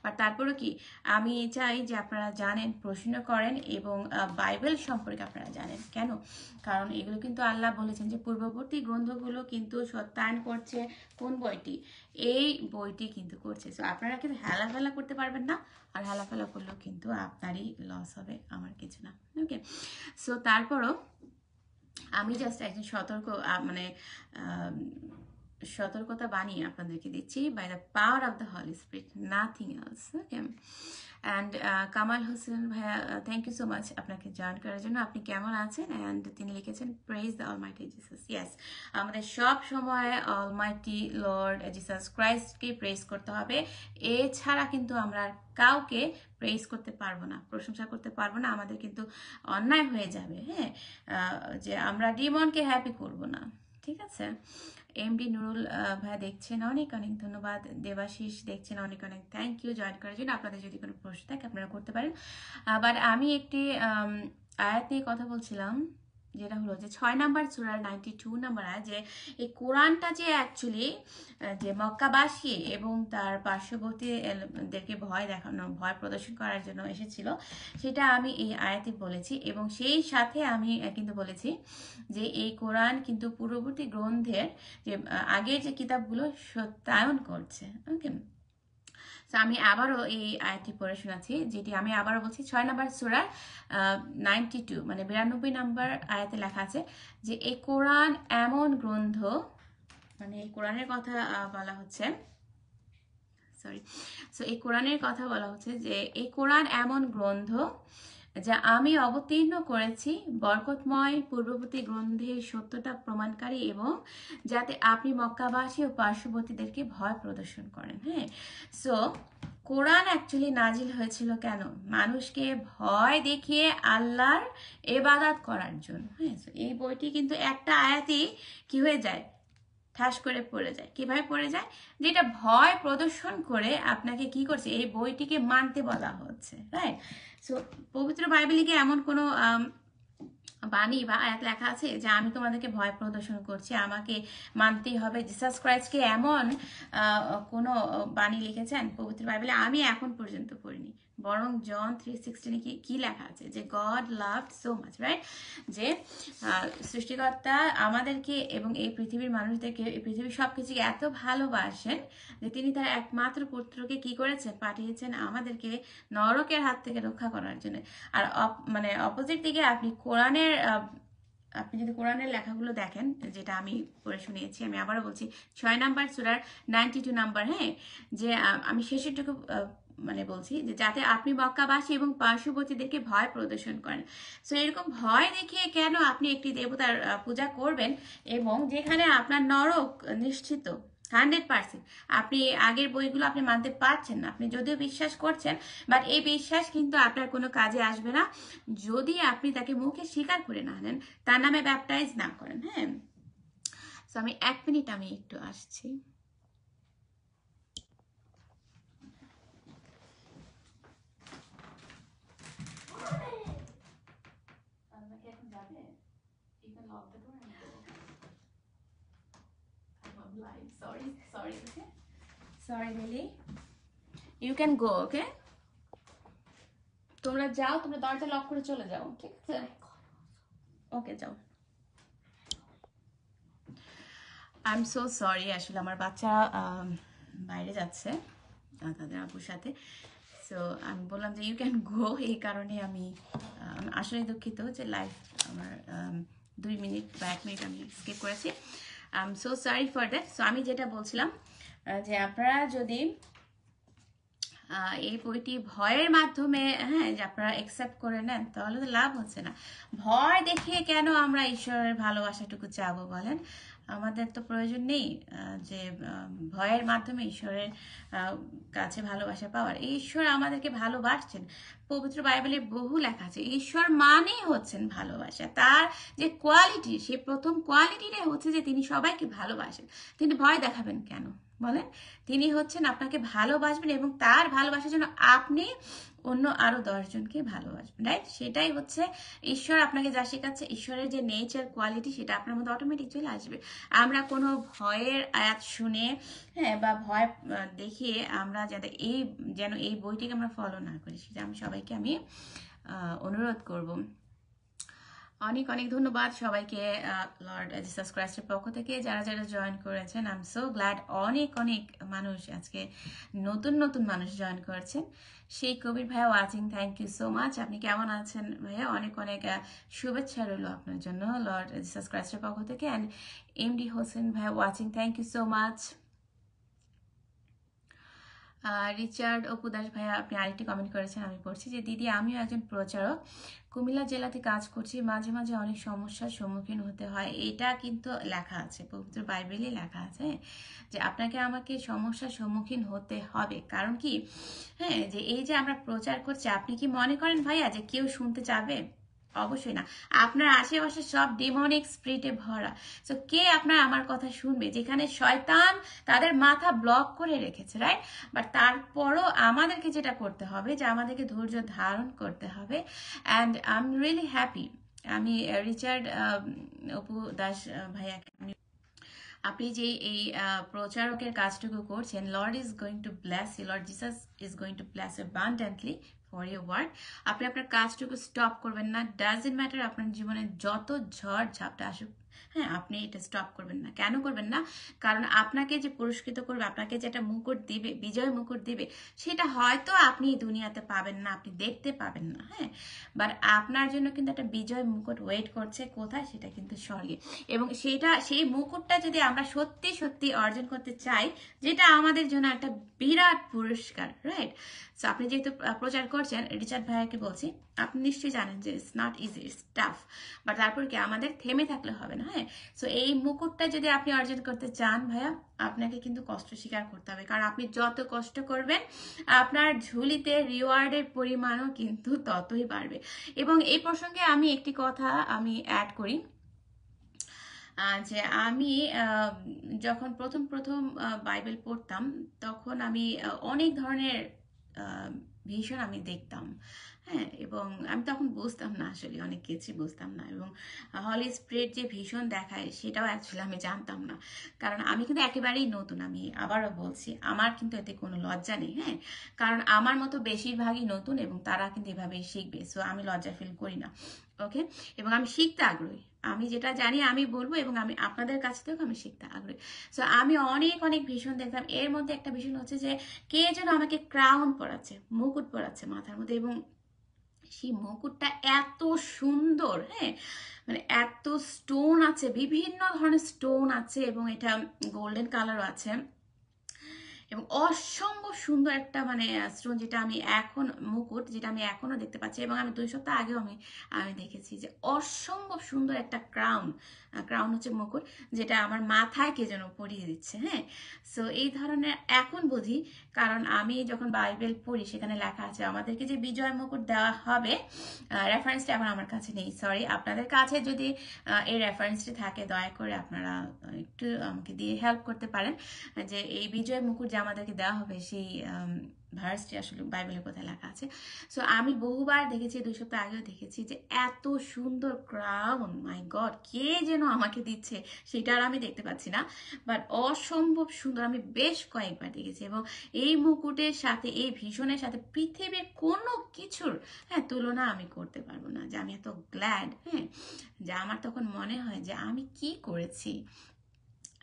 আর তারপরে কি আমি চাই যে আপনারা জানেন, প্রশ্ন করেন এবং বাইবেল সম্পর্কে আপনারা জানেন। কেন? কারণ এগুলো কিন্তু আল্লাহ বলেছেন যে পূর্ববর্তী গ্রন্থগুলো কিন্তু সত্যায়ন করছে কোন বইটি, এই বইটি কিন্তু করছে। সো আপনারা কিন্তু হেলাফেলা করতে পারবেন না, আর হেলাফেলা করলেও কিন্তু আপনারই লস হবে, আমার কিছু না। ওকে, সো তারপরও আমি জাস্ট একজন মানে সতর্কতা বানিয়ে আপনাদেরকে দিচ্ছি, by the power of the Holy Spirit, nothing else. Okay, and Kamal Hossain ভাইয়া, থ্যাংক ইউ সো মাচ আপনাকে জয়েন করার জন্য। আপনি কেমন আছেন? অ্যান্ড তিনি লিখেছেন praise the almighty Jesus. Yes, আমাদের সব সময় অলমাইটি লর্ড জিসাস ক্রাইস্টকে প্রেজ করতে হবে। এছাড়া কিন্তু আমরা কাউকে প্রেজ করতে পারবো না, প্রশংসা করতে পারবো না, আমাদের কিন্তু অন্যায় হয়ে যাবে। হ্যাঁ, যে আমরা ডিমনকে হ্যাপি করব না, ঠিক আছে? এমডি নুরুল ভাইয়া দেখছেন, অনেক অনেক ধন্যবাদ। দেবাশিস দেখছেন, অনেক অনেক থ্যাংক ইউ জয়েন করার জন্য। আপনাদের যদি কোনো প্রশ্ন থাকে আপনারা করতে পারেন। আবার আমি একটি আয়াত নিয়ে কথা বলছিলাম, যেটা হলো যে 6 নাম্বার সূরার 92 নাম্বার আয়াত, যে এই কোরআনটা যে অ্যাকচুয়ালি যে মক্কাবাসী এবং তার পার্শ্ববর্তীদেরকে ভয় প্রদর্শন করার জন্য এসেছিল, সেটা আমি এই আয়াতে বলেছি। এবং সেই সাথে আমি কিন্তু বলেছি যে এই কোরআন কিন্তু পূর্ববর্তী গ্রন্থের যে আগের যে কিতাবগুলো সত্যায়ন করছে। ওকে, আমি আবারও এই আয়াতটি পড়ে শোনাচ্ছি, যেটি আমি আবারও বলছি। 6 নম্বর সূরার 92 মানে 92 নম্বর আয়াতে লেখা আছে যে এই কোরআন এমন গ্রন্থ, মানে এই কোরআনের কথা বলা হচ্ছে, এই কোরআনের কথা বলা হচ্ছে যে এই কোরআন এমন গ্রন্থ যা আমি অবতীর্ণ করেছি বরকতময় পূর্ববর্তী গ্রন্থের সত্যতা প্রমাণকারী, এবং যাতে আপনি মক্কাবাসী ও পার্শ্ববর্তীদেরকে ভয় প্রদর্শন করেন। হ্যাঁ, সো কোরআন অ্যাকচুয়ালি নাজিল হয়েছিল কেন? মানুষকে ভয় দেখিয়ে আল্লাহর ইবাদত করার জন্য। হ্যাঁ, এই বইটি কিন্তু একটা আয়াতেই কি হয়ে যায়, ঠাস করে পড়ে যায়। কিভাবে পড়ে যায়? যেটা ভয় প্রদর্শন করে আপনাকে কি করছে, এই বইটিকে মানতে বলা হচ্ছে। রাইট? সো পবিত্র বাইবেলে কি এমন কোনো বাণী বা আয়াত লেখা আছে যে আমি তোমাদেরকে ভয় প্রদর্শন করছি, আমাকে মানতেই হবে? জিসাস ক্রাইস্টকে এমন কোনো বাণী লিখেছেন পবিত্র বাইবেলে? আমি এখন পর্যন্ত পড়িনি। বরং জন 3:16 কি লেখা আছে যে God loved so much, right? যে সৃষ্টিকর্তা আমাদেরকে এবং এই পৃথিবীর মানুষদেরকে, এই পৃথিবীর সবকিছুকে এত ভালোবাসেন যে তিনি তার একমাত্র পুত্রকে কি করেছেন, পাঠিয়েছেন আমাদেরকে নরকের হাত থেকে রক্ষা করার জন্য। আর মানে অপোজিট দিকে আপনি যদি কোরআনের লেখাগুলো দেখেন, যেটা আমি পড়ে শুনিয়েছি, আমি আবারও বলছি 6 নাম্বার সূরার 92 নাম্বার। হ্যাঁ, যে আমি শেষেরটুকু মানে বলছি যে যাতে আপনি মক্কাবাসী এবং পার্শ্ববর্তীদেরকে ভয় প্রদর্শন করেন। সো এরকম ভয় দেখিয়ে কেন আপনি একটি দেবতার পূজা করবেন, এবং যেখানে আপনার নরক নিশ্চিত 100%। আপনি আগের বইগুলো আপনি মানতে পারছেন না, আপনি যদিও বিশ্বাস করছেন, বাট এই বিশ্বাস কিন্তু আপনার কোনো কাজে আসবে না যদি আপনি তাকে মুখে স্বীকার করে না নেন, তার নামে ব্যাপটাইজ না করেন। হ্যাঁ, সো আমি 1 মিনিট আমি একটু আসছি। Sorry, Lily. You can go, okay? তোমরা যাও, তোমরা দরজা লক করে চলে যাও, ঠিক আছে? ওকে, যাও। আই এম সো সরি, আসলে আমার বাচ্চারা বাইরে যাচ্ছে তাদের আপুর সাথে। সো আমি বললাম যে ইউ ক্যান গো, এই কারণে আমি আসলে দুঃখিত যে লাইভ আমার 2 মিনিট বা 1 মিনিট আমি স্কিপ করেছি। I am so sorry for that. So আমি যেটা বলছিলাম যে আপনারা যদি এই বইটি ভয়ের মাধ্যমে, হ্যাঁ, যে আপনারা অ্যাকসেপ্ট করে নেন, তাহলে তো লাভ হচ্ছে না। ভয় দেখিয়ে কেন আমরা ঈশ্বরের ভালোবাসাটুকু চাবো বলেন? আমাদের তো প্রয়োজন নেই যে ভয়ের মাধ্যমে ঈশ্বরের কাছে ভালোবাসা পাওয়ার। এই ঈশ্বর আমাদেরকে ভালোবাসছেন, পবিত্র বাইবেলে বহু লেখা আছে ঈশ্বর মানেই হচ্ছেন ভালোবাসা। তার যে কোয়ালিটি, সে প্রথম কোয়ালিটিটাই হচ্ছে যে তিনি সবাইকে ভালোবাসেন। তিনি ভয় দেখাবেন কেন বলেন? তিনি হচ্ছেন আপনাকে ভালোবাসবেন এবং তার ভালোবাসার জন্য আপনি অন্য আরো 10 জনকে ভালোবাসবেন, রাইট? সেটাই হচ্ছে ঈশ্বর আপনাকে যা শেখাচ্ছে, ঈশ্বরের যে নেচার কোয়ালিটি সেটা আপনার মধ্যে অটোমেটিক চলে আসবে। আমরা কোনো ভয়ের আয়াত শুনে, হ্যাঁ, বা ভয় দেখিয়ে আমরা যাতে যেন এই বইটিকে আমরা ফলো না করি, সেটা আমি সবাইকে অনুরোধ করব। অনেক অনেক ধন্যবাদ সবাইকে লর্ড জিসাস ক্রাইস্টের পক্ষ থেকে যারা যারা জয়েন করেছেন। I am so glad. অনেক অনেক মানুষ আজকে নতুন নতুন মানুষ জয়েন করেছেন। সেই কবির ভাইয়া watching, thank you so much. আপনি কেমন আছেন ভাইয়া? অনেক অনেক শুভেচ্ছা রইল আপনার জন্য লর্ড জিসাস ক্রাইস্টের পক্ষ থেকে। অ্যান্ড এমডি হোসেন ভাইয়া watching, thank you so much. Richard Apu Das ভাইয়া আপনি আরেকটি কমেন্ট করেছেন, আমি পড়ছি যে দিদি আমিও একজন প্রচারক, কুমিল্লা জেলাতে কাজ করছি, মাঝে মাঝে অনেক সমস্যার সম্মুখীন হতে হয়। এটা কিন্তু লেখা আছে, পবিত্র বাইবেলে লেখা আছে যে আপনাকে আমাকে সমস্যার সম্মুখীন হতে হবে। কারণ কি, হ্যাঁ, যে এই যে আমরা প্রচার করছি, আপনি কি মনে করেন ভাইয়া যে কেউ শুনতে চাবে? অবশ্যই না। আপনার আশেপাশে সব ডিমনিক স্পিরিটে ভরা। তো কে আপনার আমার কথা শুনবে? যেখানে শয়তান তাদের মাথা ব্লক করে রেখেছে, রাইট? বাট তারপরও আমাদেরকে যেটা করতে হবে যে আমাদেরকে ধৈর্য ধারণ করতে হবে। And I am really happy. আমি রিচার্ড অপু দাস ভাইয়াকে, আপনি যে এই প্রচারকের কাজটুকু করছেন, Lord is going to bless you, Lord Jesus is going to bless you abundantly for your work. আপনি আপনার কাজটুকু স্টপ করবেন না। ডাজন্ট ম্যাটার আপনার জীবনে যত ঝড় ঝাপটা আসুক, হ্যাঁ, আপনি এটা স্টপ করবেন না। কেন করবেন না? কারণ আপনাকে যে পুরস্কৃত করবে, আপনাকে যেটা মুকুট দিবে, বিজয় মুকুট দিবে, সেটা হয়তো আপনি দুনিয়াতে পাবেন না, আপনি দেখতে পাবেন না, হ্যাঁ, বাট আপনার জন্য কিন্তু একটা বিজয় মুকুট ওয়েট করছে। কোথায়? সেটা কিন্তু স্বর্গে। এবং সেই মুকুটটা যদি আমরা সত্যি সত্যি অর্জন করতে চাই, যেটা আমাদের জন্য একটা বিরাট পুরস্কার, রাইট? সো আপনি যেহেতু প্রচার করছেন, রিচার্ড ভাইয়াকে বলছি, আপনি নিশ্চয়ই জানেন যে it's not easy, it's tough, but তারপর কি আমাদের থেমে থাকলে হবে না, হ্যাঁ? সো এই মুকুটটা যদি আপনি অর্জন করতে চান ভাইয়া, আপনাকে কিন্তু কষ্ট স্বীকার করতে হবে। কারণ আপনি যত কষ্ট করবেন, আপনার ঝুলিতে রিওয়ার্ডের পরিমাণও কিন্তু ততই বাড়বে। এবং এই প্রসঙ্গে আমি একটি কথা আমি অ্যাড করি, যে আমি যখন প্রথম প্রথম বাইবেল পড়তাম, তখন আমি অনেক ধরনের ভিশন আমি দেখতাম, হ্যাঁ, এবং আমি তখন বুঝতাম না, আসলে অনেক কিছু বুঝতাম না। এবং হলি স্পিরিট যে ভীষণ দেখায় সেটাও অ্যাকচুয়ালি আমি জানতাম না। কারণ আমি কিন্তু একেবারেই নতুন। আমি আবারও বলছি, আমার কিন্তু এতে কোনো লজ্জা নেই, হ্যাঁ, কারণ আমার মতো বেশিরভাগই নতুন এবং তারা কিন্তু এভাবেই শিখবে। সো আমি লজ্জা ফিল করি না, ওকে? এবং আমি শিখতে আগ্রহী। আমি যেটা জানি আমি বলবো, এবং আমি আপনাদের কাছ থেকেও আমি শিখতে আগ্রহী। সো আমি অনেক অনেক ভীষণ দেখতাম। এর মধ্যে একটা ভীষণ হচ্ছে যে কে যেন আমাকে ক্রাউন পরাচ্ছে, মুকুট পরাচ্ছে মাথার মধ্যে, এবং সেই মুকুটটা এত সুন্দর, হ্যাঁ, মানে এত স্টোন আছে, বিভিন্ন ধরনের স্টোন আছে, এবং এটা গোল্ডেন কালারও আছে, এবং অসম্ভব সুন্দর একটা মানে স্টোন, যেটা আমি এখন মুকুট, যেটা আমি এখনো দেখতে পাচ্ছি, এবং আমি 2 সপ্তাহ আগেও আমি দেখেছি যে অসম্ভব সুন্দর একটা ক্রাউন হচ্ছে মুকুট, যেটা আমার মাথায় কে যেন পরিয়ে দিচ্ছে, হ্যাঁ। সো এই ধরনের এখন বুঝি, কারণ আমি যখন বাইবেল পড়ি সেখানে লেখা আছে আমাদেরকে যে বিজয় মুকুট দেওয়া হবে। রেফারেন্সটা এখন আমার কাছে নেই, সরি। আপনাদের কাছে যদি এই রেফারেন্সটি থাকে, দয়া করে আপনারা একটু আমাকে দিয়ে হেল্প করতে পারেন যে এই বিজয় মুকুট যে আমাদেরকে দেওয়া হবে, সেই ভার্সটি আসলে বাইবেলের কোথায় লেখা আছে। সো আমি বহুবার দেখেছি, 2 সপ্তাহ আগেও দেখেছি, যে এত সুন্দর ক্রাউন, মাই গড, কে যেন আমাকে দিচ্ছে সেটা আর আমি দেখতে পাচ্ছি না, বাট অসম্ভব সুন্দর। আমি বেশ কয়েকবার দেখেছি, এবং এই মুকুটের সাথে, এই ভীষণের সাথে পৃথিবীর কোনো কিছুর, হ্যাঁ, তুলনা আমি করতে পারবো না। যে আমি এত গ্ল্যাড, হ্যাঁ, যে আমার তখন মনে হয় যে আমি কি করেছি।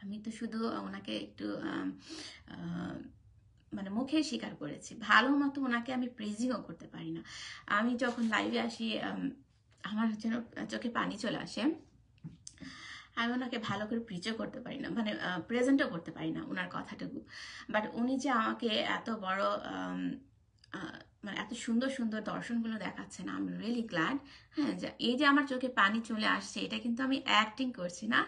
আমি তো শুধু ওনাকে একটু মানে মুখে স্বীকার করেছি, ভালো মতো ওনাকে আমি প্রেজিংও করতে পারি না। আমি যখন লাইভে আসি, আমার যেন চোখে পানি চলে আসে। আমি ওনাকে ভালো করে প্রিচও করতে পারি না, মানে প্রেজেন্টও করতে পারি না ওনার কথাটুকু। বাট উনি যে আমাকে এত বড় মানে এত সুন্দর সুন্দর দর্শনগুলো দেখাচ্ছেন, আই এম রিয়েলি গ্ল্যাড। হ্যাঁ, এই যে আমার চোখে পানি চলে আসছে, এটা কিন্তু আমি অ্যাক্টিং করছি না,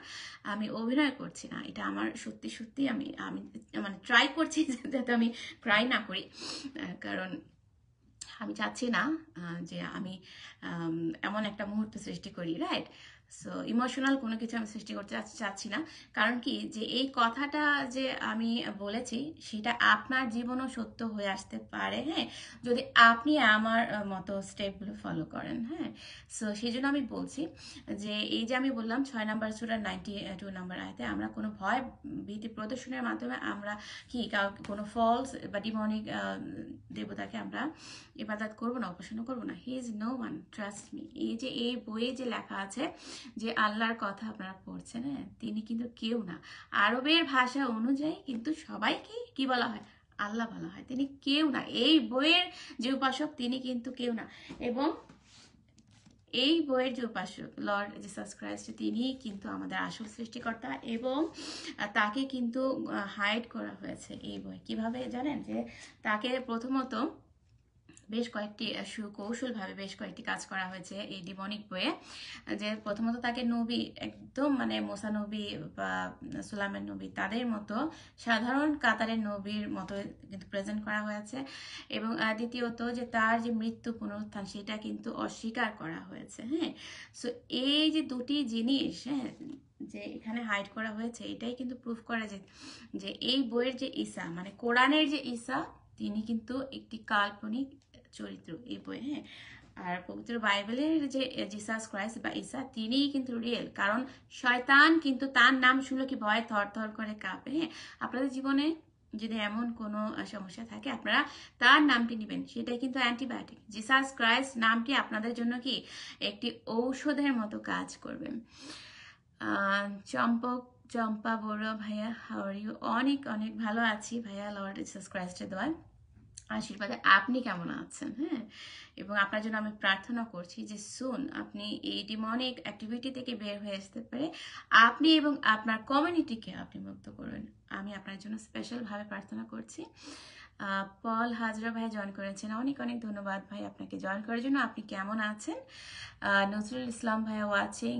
আমি অভিনয় করছি না, এটা আমার সত্যি সত্যি আমি আমি মানে ট্রাই করছি যাতে আমি ক্রাই না করি। কারণ আমি চাচ্ছি না যে আমি এমন একটা মুহূর্ত সৃষ্টি করি, রাইট? সো ইমোশনাল কোনো কিছু আমি সৃষ্টি করতে চাচ্ছি না। কারণ কি, যে এই কথাটা যে আমি বলেছি সেটা আপনার জীবনও সত্য হয়ে আসতে পারে, হ্যাঁ, যদি আপনি আমার মতো স্টেপগুলো ফলো করেন, হ্যাঁ। সো সেই জন্য আমি বলছি যে এই যে আমি বললাম 6 নম্বর সূরা 92 নম্বর আয়াতে আমরা কোনো ভয় ভীতি প্রদর্শনের মাধ্যমে আমরা কি কোনো ফলস বা ডিমনিক দেবতাকে আমরা ইবাদত করবো না, উপাসনা করবো না। He is no one, trust me. এই যে এই বইয়ে যে লেখা আছে যে আল্লাহর কথা আপনারা পড়ছেন, হ্যাঁ, তিনি কিন্তু কেউ না। আরবের ভাষা অনুযায়ী কিন্তু সবাইকে কি বলা হয়? আল্লাহ বলা হয়। তিনি কেউ না। এই বইয়ের যে উপাসক তিনি কিন্তু কেউ না। এবং এই বইয়ের যে উপাসক লর্ড জিসাস ক্রাইস্ট, তিনি কিন্তু আমাদের আসল সৃষ্টিকর্তা। এবং তাকে কিন্তু হাইড করা হয়েছে এই বই। কিভাবে জানেন? যে তাকে প্রথমত বেশ কয়েকটি সুকৌশলভাবে বেশ কয়েকটি কাজ করা হয়েছে এই ডিমনিক বইয়ে। যে প্রথমত তাকে নবী, একদম মানে মুসা নবী বা সুলাইমান নবী তাদের মতো সাধারণ কাতারের নবীর মতো কিন্তু প্রেজেন্ট করা হয়েছে। এবং দ্বিতীয়ত যে তার যে মৃত্যু পুনরুত্থান সেটা কিন্তু অস্বীকার করা হয়েছে, হ্যাঁ। সো এই যে দুটি জিনিস, হ্যাঁ, যে এখানে হাইড করা হয়েছে, এটাই কিন্তু প্রুফ করে যে এই বইয়ের যে ঈসা, মানে কোরআনের যে ঈসা, তিনি কিন্তু একটি কাল্পনিক চরিত্র এই বই, হ্যাঁ। আর পবিত্র বাইবেলের যে জিসাস ক্রাইস্ট বা ঈসা, তিনিই কিন্তু রিয়েল। কারণ শয়তান কিন্তু তার নাম শুনলে কি ভয়ে থর থর করে কাঁপে, হ্যাঁ। আপনাদের জীবনে যদি এমন কোনো সমস্যা থাকে, আপনারা তার নামটি নেবেন, সেটাই কিন্তু অ্যান্টিবায়োটিক। জিসাস ক্রাইস্ট নামটি আপনাদের জন্য কি একটি ঔষধের মতো কাজ করবে। চম্পা বড় ভাইয়া, হাউ আর ইউ? অনেক অনেক ভালো আছি ভাইয়া, লর্ড জিসাস ক্রাইস্টের দোয়ায় আশীর্বাদে। আপনি কেমন আছেন? হ্যাঁ, এবং আপনার জন্য আমি প্রার্থনা করছি যে সুন আপনি এই ডিমনিক অ্যাক্টিভিটি থেকে বের হয়ে আসতে পারে, আপনি এবং আপনার কমিউনিটিকে আপনি মুক্ত করুন। আমি আপনার জন্য স্পেশালভাবে প্রার্থনা করছি। পল হাজরা ভাই জয়েন করেছেন, অনেক অনেক ধন্যবাদ ভাই আপনাকে জয়েন করার জন্য। আপনি কেমন আছেন? নজরুল ইসলাম ভাইয়া watching,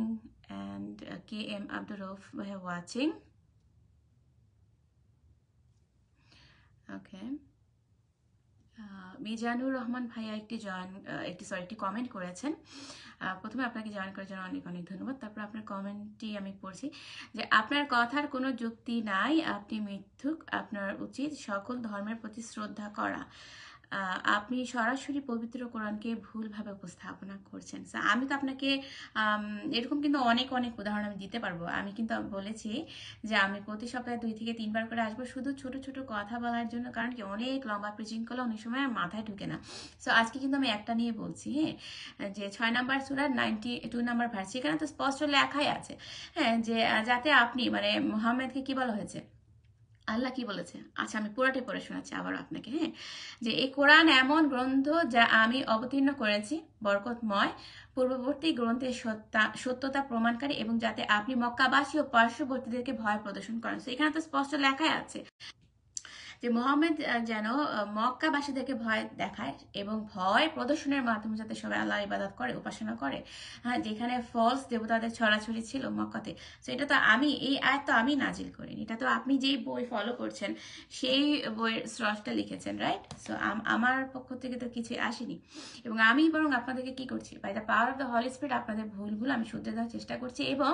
and K M Abdur Rauf ভাইয়া ওয়াচিং। ওকে, মিজানুর রহমান ভাইয়া একটি কমেন্ট করেছেন। প্রথমে আপনাকে জয়েন করার জন্য অনেক অনেক ধন্যবাদ। তারপর আপনার কমেন্টটি আমি পড়ছি যে আপনার কথার কোনো যুক্তি নাই, আপনি মিথ্যুক, আপনার উচিত সকল ধর্মের প্রতি শ্রদ্ধা করা। আপনি সরাসরি পবিত্র কোরআনকে ভুলভাবে উপস্থাপনা করছেন। আমি তো আপনাকে এরকম কিন্তু অনেক অনেক উদাহরণ আমি দিতে পারবো। আমি কিন্তু বলেছি যে আমি প্রতি সপ্তাহে 2 থেকে 3 বার করে আসবো, শুধু ছোট ছোট কথা বলার জন্য। কারণ কি, অনেক লম্বা প্রিচিং করলে অনেক সময় মাথায় ঢুকে না। সো আজকে কিন্তু আমি একটা নিয়ে বলছি, হ্যাঁ, যে 6 নম্বর সূরার 92 নম্বর ভার্স, এখানে তো স্পষ্ট লেখাই আছে, হ্যাঁ, যে যাতে আপনি মানে মুহাম্মদকে কি বলা হয়েছে, আল্লাহ কি বলেছে। আচ্ছা, আমি পুরোটাই পড়ে শোনাচ্ছি আবার আপনাকে, হ্যাঁ। যে এই কোরআন এমন গ্রন্থ যা আমি অবতীর্ণ করেছি, বরকতময়, পূর্ববর্তী গ্রন্থের সত্যতা প্রমাণকারী, এবং যাতে আপনি মক্কাবাসী ও পার্শ্ববর্তীদেরকে ভয় প্রদর্শন করেন। তো এখানে তো স্পষ্ট লেখাই আছে যে মোহাম্মদ যেন মক্কাবাসীদেরকে ভয় দেখায় এবং ভয় প্রদর্শনের মাধ্যমে যাতে সবাই আল্লাহর ইবাদত করে, উপাসনা করে, হ্যাঁ, যেখানে ফলস দেবতাদের ছড়াছড়ি ছিল মক্কাতে। তো এটা তো আমি, এই আয়াত তো আমি নাজিল করিনি, এটা তো আপনি যেই বই ফলো করছেন সেই বইয়ের স্রষ্টা লিখেছেন, রাইট? সো আমার পক্ষ থেকে তো কিছু আসেনি। এবং আমি বরং আপনাদেরকে কি করছি, by the power of the Holy Spirit আপনাদের ভুলগুলো আমি শুধরে দেওয়ার চেষ্টা করছি। এবং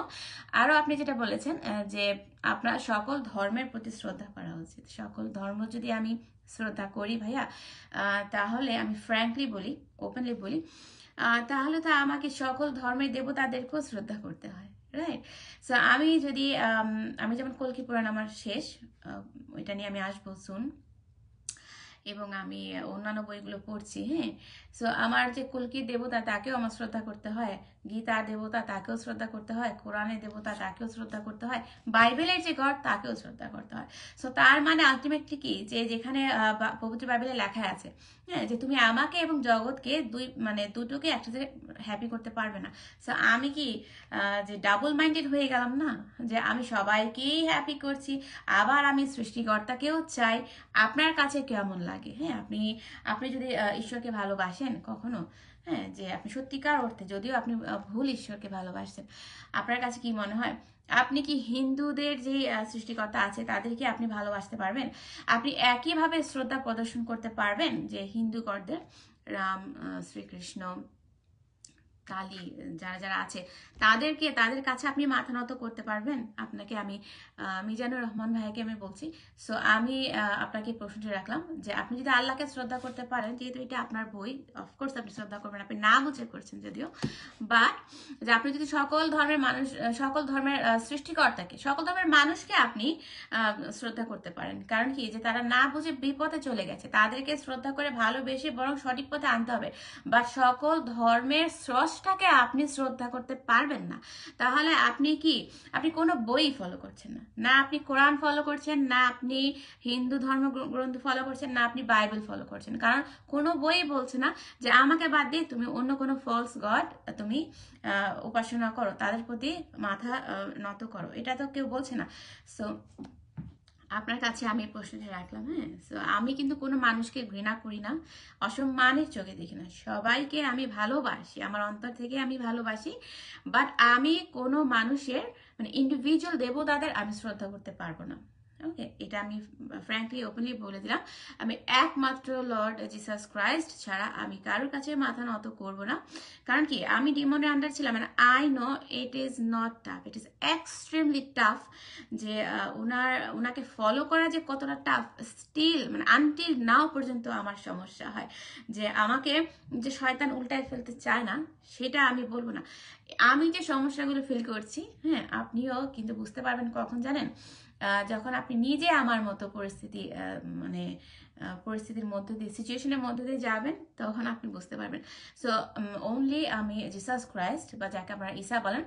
আরও আপনি যেটা বলেছেন যে আপনার সকল ধর্মের প্রতি শ্রদ্ধা করা উচিত। সকল ধর্ম যদি আমি শ্রদ্ধা করি ভাইয়া, তাহলে আমি ফ্র্যাঙ্কলি বলি, ওপেনলি বলি, তাহলে তো আমাকে সকল ধর্মের দেবতাদেরকেও শ্রদ্ধা করতে হয়, রাইট? সো আমি যদি আমি যেমন কল্কি পুরাণ আমার শেষ, ওইটা নিয়ে আমি আসবো সুন, এবং আমি অন্যান্য বইগুলো পড়ছি, হ্যাঁ। সো আমার যে কল্কির দেবতা তাকেও আমার শ্রদ্ধা করতে হয়, গীতার দেবতা তাকেও শ্রদ্ধা করতে হয়, কোরআনের দেবতা তাকেও শ্রদ্ধা করতে হয়, বাইবেলের যে গড তাকেও শ্রদ্ধা করতে হয়। সো তার মানে আলটিমেটলি কি, যে যেখানে পবিত্র বাইবেলে লেখা আছে, হ্যাঁ, যে তুমি আমাকে এবং জগৎকে দুটোকে একসাথে হ্যাপি করতে পারবে না। সো আমি কি যে ডাবল মাইন্ডেড হয়ে গেলাম না, যে আমি সবাইকেই হ্যাপি করছি, আবার আমি সৃষ্টিকর্তাকেও চাই। আপনার কাছে কেমন লাগে, হ্যাঁ? আপনি যদি ঈশ্বরকে ভালোবাসেন কখনো, হ্যাঁ, যে আপনি সত্যিকার অর্থে, যদিও আপনি ভুল ঈশ্বরকে ভালোবাসছেন, আপনার কাছে কি মনে হয় আপনি কি হিন্দুদের যে সৃষ্টিকর্তা আছে তাদেরকে আপনি ভালোবাসতে পারবেন? আপনি একইভাবে শ্রদ্ধা প্রদর্শন করতে পারবেন যে হিন্দু গডদের? রাম, শ্রীকৃষ্ণ, কালী, যারা যারা আছে তাদের কাছে আপনি মাথা নত করতে পারবেন? আপনাকে আমি মিজানুর রহমান ভাইকে আমি বলছি। সো আমি আপনাকে প্রশ্নটি রাখলাম যে আপনি যদি আল্লাহকে শ্রদ্ধা করতে পারেন, যেহেতু এটা আপনার বই, অফকোর্স আপনি শ্রদ্ধা করবেন, আপনি না বুঝে করছেন যদিও, বাট যে আপনি যদি সকল ধর্মের মানুষ, সকল ধর্মের সৃষ্টিকর্তাকে, সকল ধর্মের মানুষকে আপনি শ্রদ্ধা করতে পারেন। কারণ কি, যে তারা না বুঝে বিপথে চলে গেছে, তাদেরকে শ্রদ্ধা করে ভালোবেসে বরং সঠিক পথে আনতে হবে। বাট সকল ধর্মের স্রষ্টাকে আপনি শ্রদ্ধা করতে পারবেন না। তাহলে আপনি কি, আপনি কোনো বই ফলো করছেন না, না আপনি কোরআন ফলো করছেন, না আপনি হিন্দু ধর্ম গ্রন্থ ফলো করছেন, না আপনি বাইবেল ফলো করছেন। কারণ কোনো বই বলছে না যে আমাকে বাদ দিয়ে তুমি অন্য কোনো ফলস গড তুমি উপাসনা করো, তাদের প্রতি মাথা নত করো, এটা তো কেউ বলছে না। সো আপনার কাছে আমি প্রশ্নটি রাখলাম। হ্যাঁ, সো আমি কিন্তু কোনো মানুষকে ঘৃণা করি না, অসম্মানের চোখে দেখি না, সবাইকে আমি ভালোবাসি, আমার অন্তর থেকে আমি ভালোবাসি। বাট আমি কোনো মানুষের মানে ইন্ডিভিজুয়াল দেবতাদের আমি শ্রদ্ধা করতে পারবো না। ওকে, এটা আমি ফ্র্যাঙ্কলি ওপেনলি বলে দিলাম। আমি একমাত্র লর্ড জিসাস ক্রাইস্ট ছাড়া আমি কারোর কাছে মাথা নত করবো না। কারণ কি, আমি ডিমনের আন্ডার ছিলাম, মানে I know it is not tough, it is extremely tough. যে ওনাকে ফলো করা যে কতটা টাফ, স্টিল মানে আনটিল নাও পর্যন্ত আমার সমস্যা হয়। যে আমাকে যে শয়তান উল্টায় ফেলতে চায় না, সেটা আমি বলবো না। আমি যে সমস্যাগুলো ফিল করছি, হ্যাঁ, আপনিও কিন্তু বুঝতে পারবেন কখন জানেন, যখন আপনি নিজে আমার মতো পরিস্থিতি মানে পরিস্থিতির মধ্য দিয়ে, সিচুয়েশনের মধ্য দিয়ে যাবেন, তখন আপনি বুঝতে পারবেন। সো অনলি আমি জিসাস ক্রাইস্ট বা যাকে আপনারা ঈসা বলেন,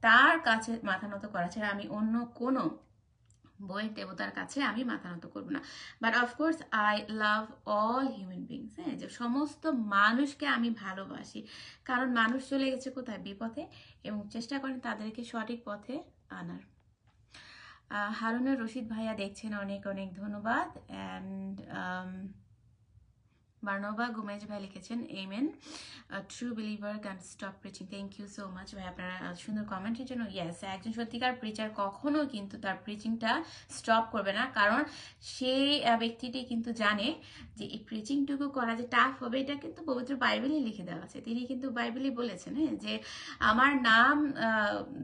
তার কাছে মাথা নত করা ছাড়া আমি অন্য কোনো বইয়ের দেবতার কাছে আমি মাথা নত করবো না। But of course I love all human beings. হ্যাঁ, যে সমস্ত মানুষকে আমি ভালোবাসি, কারণ মানুষ চলে গেছে কোথায়, বিপথে, এবং চেষ্টা করেন তাদেরকে সঠিক পথে আনার। হারুনুর রশিদ ভাইয়া দেখছেন, অনেক অনেক ধন্যবাদ। অ্যান্ড বার্নবা গোমেজ ভাই লিখেছেন, amen, true believer can stop preaching. Thank you so much ভাই আপনারা সুন্দর কমেন্টের জন্য। ইয়েস, একজন সত্যিকার প্রিচার কখনো কিন্তু তার প্রিচিংটা স্টপ করবে না, কারণ সেই ব্যক্তিটি কিন্তু জানে যে এই প্রিচিংটুকু করা যে টাফ হবে, এটা কিন্তু পবিত্র বাইবেলে লিখে দেওয়া আছে। তিনি কিন্তু বাইবেলে বলেছেন, হ্যাঁ, যে আমার নাম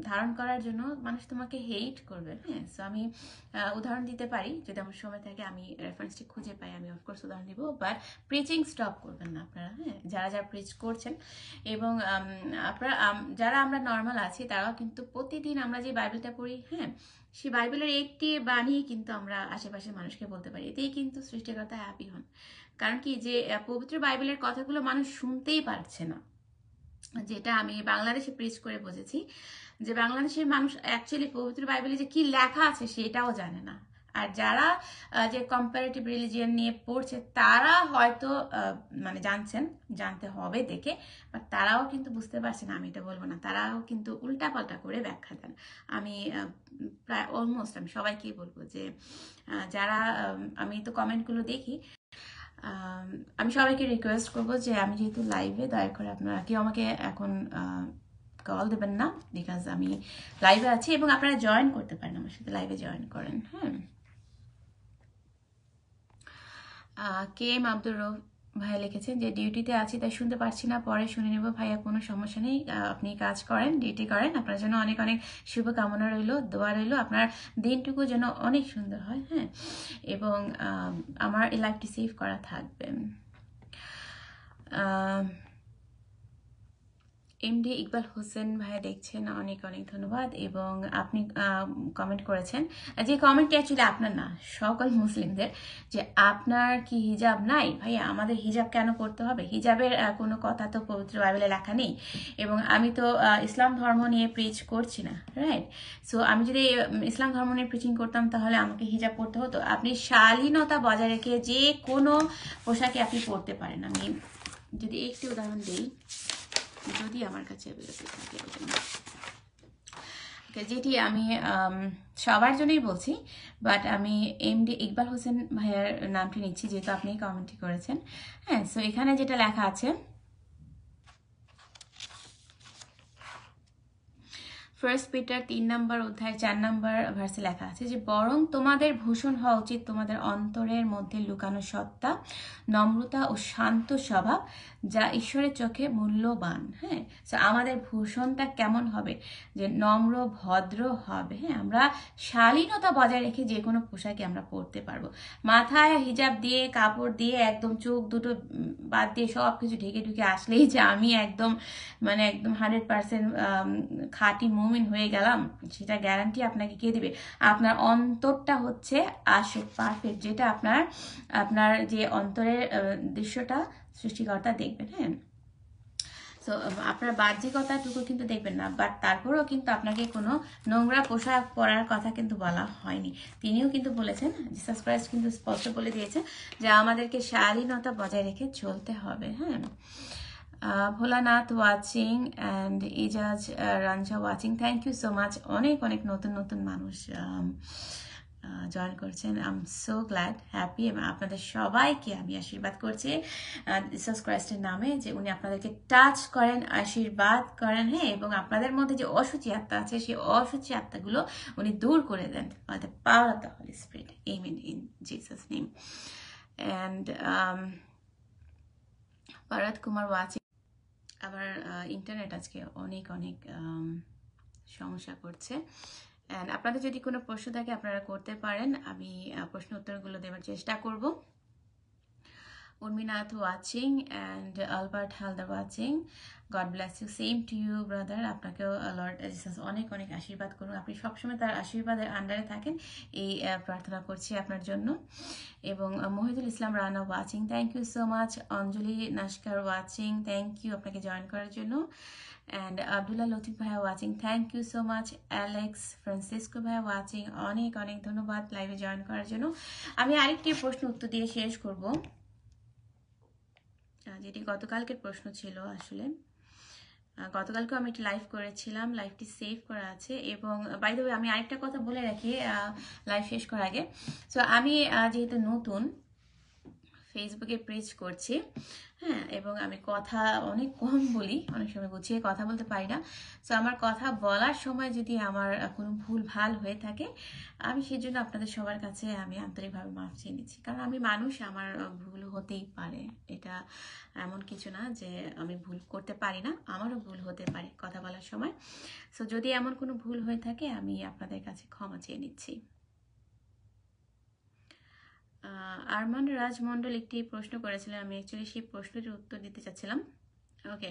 ধারণ করার জন্য মানুষ তোমাকে হেট করবে। হ্যাঁ, সো আমি উদাহরণ দিতে পারি, যদি আমার সময় থাকে আমি রেফারেন্সটি খুঁজে পাই, আমি অফকোর্স উদাহরণ দিব। বাট প্রিচিং স্টপ করবেন না আপনারা। হ্যাঁ, যারা যারা প্রিচ করছেন, এবং আপনারা যারা আমরা নর্মাল আছি, তারাও কিন্তু প্রতিদিন আমরা যে বাইবেলটা পড়ি, হ্যাঁ, সেই বাইবেলের একটি বাণী কিন্তু আমরা আশেপাশের মানুষকে বলতে পারি, এতেই কিন্তু সৃষ্টিকর্তা হ্যাপি হন। কারণ কি, যে পবিত্র বাইবেলের কথাগুলো মানুষ শুনতেই পারছে না, যেটা আমি বাংলাদেশে প্রিচ করে বুঝেছি, যে বাংলাদেশের মানুষ অ্যাকচুয়ালি পবিত্র বাইবেলে যে কি লেখা আছে সেটাও জানে না। আর যারা যে কম্পারেটিভ রিলিজিয়ান নিয়ে পড়ছে, তারা হয়তো মানে জানতে হবে দেখে, বাট তারাও কিন্তু বুঝতে পারছে না, আমি এটা বলবো না, তারাও কিন্তু উল্টাপাল্টা করে ব্যাখ্যা দেন। আমি প্রায় অলমোস্ট আমি সবাইকেই বলবো যে যারা, আমি তো কমেন্টগুলো দেখি, আমি সবাইকে রিকোয়েস্ট করবো যে আমি যেহেতু লাইভে, দয়া করে আপনারা কেউ আমাকে এখন কল দেবেন না, বিকজ আমি লাইভে আছি, এবং আপনারা জয়েন করতে পারেন, আমার সাথে লাইভে জয়েন করেন। হ্যাঁ, কে এম আব্দুর রৌফ ভাইয়া লিখেছেন যে ডিউটিতে আছি তাই শুনতে পারছি না, পরে শুনে নেব। ভাইয়া কোনো সমস্যা নেই, আপনি কাজ করেন, ডিউটি করেন, আপনার জন্য অনেক অনেক শুভকামনা রইল, দোয়া রইল, আপনার দিনটুকু যেন অনেক সুন্দর হয়। হ্যাঁ, এবং আমার এই লাইফটি সেভ করা থাকবে। এমডি ইকবাল হোসেন ভাইয়া দেখছেন, অনেক অনেক ধন্যবাদ। এবং আপনি কমেন্ট করেছেন, যে কমেন্টটি অ্যাকচুয়ালি আপনার না, সকল মুসলিমদের, যে আপনার কি হিজাব নাই? ভাইয়া, আমাদের হিজাব কেন করতে হবে? হিজাবের কোনো কথা তো পবিত্র বাইবেলে লেখা নেই, এবং আমি তো ইসলাম ধর্ম নিয়ে প্রিচ করছি না, রাইট? সো আমি যদি ইসলাম ধর্ম নিয়ে প্রিচিং করতাম, তাহলে আমাকে হিজাব পড়তে হতো? আপনি শালীনতা বজায় রেখে যে কোনো পোশাকে আপনি পরতে পারেন। আমি যদি একটি উদাহরণ দিই, যদি আমার কাছে অ্যাভেলেবল থাকে, যেটি আমি সবার জন্যই বলছি, বাট আমি এমডি ইকবাল হোসেন ভাইয়ার নামটি নিচ্ছি, যেহেতু আপনি কমেন্টটি করেছেন। হ্যাঁ, সো এখানে যেটা লেখা আছে, ফার্স্ট পিটার 3 নম্বর অধ্যায় 4 নম্বর ভার্সে লেখা আছে যে বরং তোমাদের ভূষণ হওয়া উচিত তোমাদের অন্তরের মধ্যে লুকানো সত্তা, নম্রতা ও শান্ত স্বভাব, যা ঈশ্বরের চোখে মূল্যবান। হ্যাঁ, তো আমাদের ভূষণটা কেমন হবে? যে নম্র ভদ্র হবে। হ্যাঁ, আমরা শালীনতা বজায় রেখে যে কোনো পোশাকে আমরা পরতে পারবো। মাথায় হিজাব দিয়ে কাপড় দিয়ে একদম চোখ দুটো বাদ দিয়ে সব কিছু ঢেকে ঢুকে আসলেই যে আমি একদম মানে একদম 100% খাঁটি মুমিন হয়ে গেলাম, সেটা গ্যারান্টি আপনাকে কে দেবে? আপনার অন্তরটা হচ্ছে আসল পারফেক্ট, যেটা আপনার আপনার যে অন্তরের দৃশ্যটা সৃষ্টিকর্তা দেখবেন। হ্যাঁ, তো আপনার বাহ্যিকতাটুকু কিন্তু দেখবেন না, বাট তারপরেও কিন্তু আপনাকে কোনো নোংরা পোশাক পরার কথা কিন্তু বলা হয়নি। তিনিও কিন্তু বলেছেন, জিসাস ক্রাইস্ট কিন্তু স্পষ্ট বলে দিয়েছে যে আমাদেরকে শালীনতা বজায় রেখে চলতে হবে। হ্যাঁ, Bholanath watching and Ijaz Ranjha watching, thank you so much. অনেক অনেক নতুন নতুন মানুষ জয়েন করছেন। I am so glad, happy. এবং আপনাদের সবাইকে আমি আশীর্বাদ করছি জিসাস ক্রাইস্টের নামে যে উনি আপনাদেরকে টাচ করেন, আশীর্বাদ করেন। হ্যাঁ, এবং আপনাদের মধ্যে যে অসুচি আত্মা আছে সেই অসুচি আত্মাগুলো উনি দূর করে দেন by the power of the holy spirit. Amen in Jesus name. And Bharat Kumar watching. আবার ইন্টারনেট আজকে অনেক অনেক সমস্যা করছে। অ্যান্ড আপনাদের যদি কোনো প্রশ্ন থাকে আপনারা করতে পারেন, আমি প্রশ্ন উত্তরগুলো দেওয়ার চেষ্টা করব। Urminath watching and Albert Haldar watching, God bless you, same to you brother. আপনাকেও লর্ড জিসাস অনেক অনেক আশীর্বাদ করুন, আপনি সবসময় তার আশীর্বাদের আন্ডারে থাকেন, এই প্রার্থনা করছি আপনার জন্য। এবং Mohidul Islam Rana watching, thank you so much. Anjali Naskar watching, thank you আপনাকে জয়েন করার জন্য। অ্যান্ড আবদুল্লাহ লতিফ ভাইয়া watching, thank you so much. Alex Francisco ভাইয়া ওয়াচিং, অনেক অনেক ধন্যবাদ লাইভে জয়েন করার জন্য। আমি আরেকটি প্রশ্ন উত্তর দিয়ে শেষ করব, যেটি গতকালকের প্রশ্ন ছিল। আসলে গতকালকেও আমি একটি লাইভ করেছিলাম, লাইভটি সেভ করা আছে। এবং বাই দ্য ওয়ে আমি আরেকটা কথা বলে রাখি লাইভ শেষ করার আগে। সো আমি যেহেতু নতুন ফেসবুকে পেজ করছি, হ্যাঁ, এবং আমি কথা অনেক কম বলি, অনেক সময় গুছিয়ে কথা বলতে পারি না। সো আমার কথা বলার সময় যদি আমার কোনো ভুল ভাল হয়ে থাকে, আমি সেই জন্য আপনাদের সবার কাছে আমি আন্তরিকভাবে মাফ চেয়ে নিচ্ছি। কারণ আমি মানুষ, আমার ভুল হতেই পারে, এটা এমন কিছু না যে আমি ভুল করতে পারি না, আমারও ভুল হতে পারে কথা বলার সময়। সো যদি এমন কোনো ভুল হয়ে থাকে আমি আপনাদের কাছে ক্ষমা চেয়ে নিচ্ছি। আরমান রাজমন্ডল একটি প্রশ্ন করেছিলেন, আমি অ্যাকচুয়ালি সেই প্রশ্নটির উত্তর দিতে চাচ্ছিলাম। ওকে,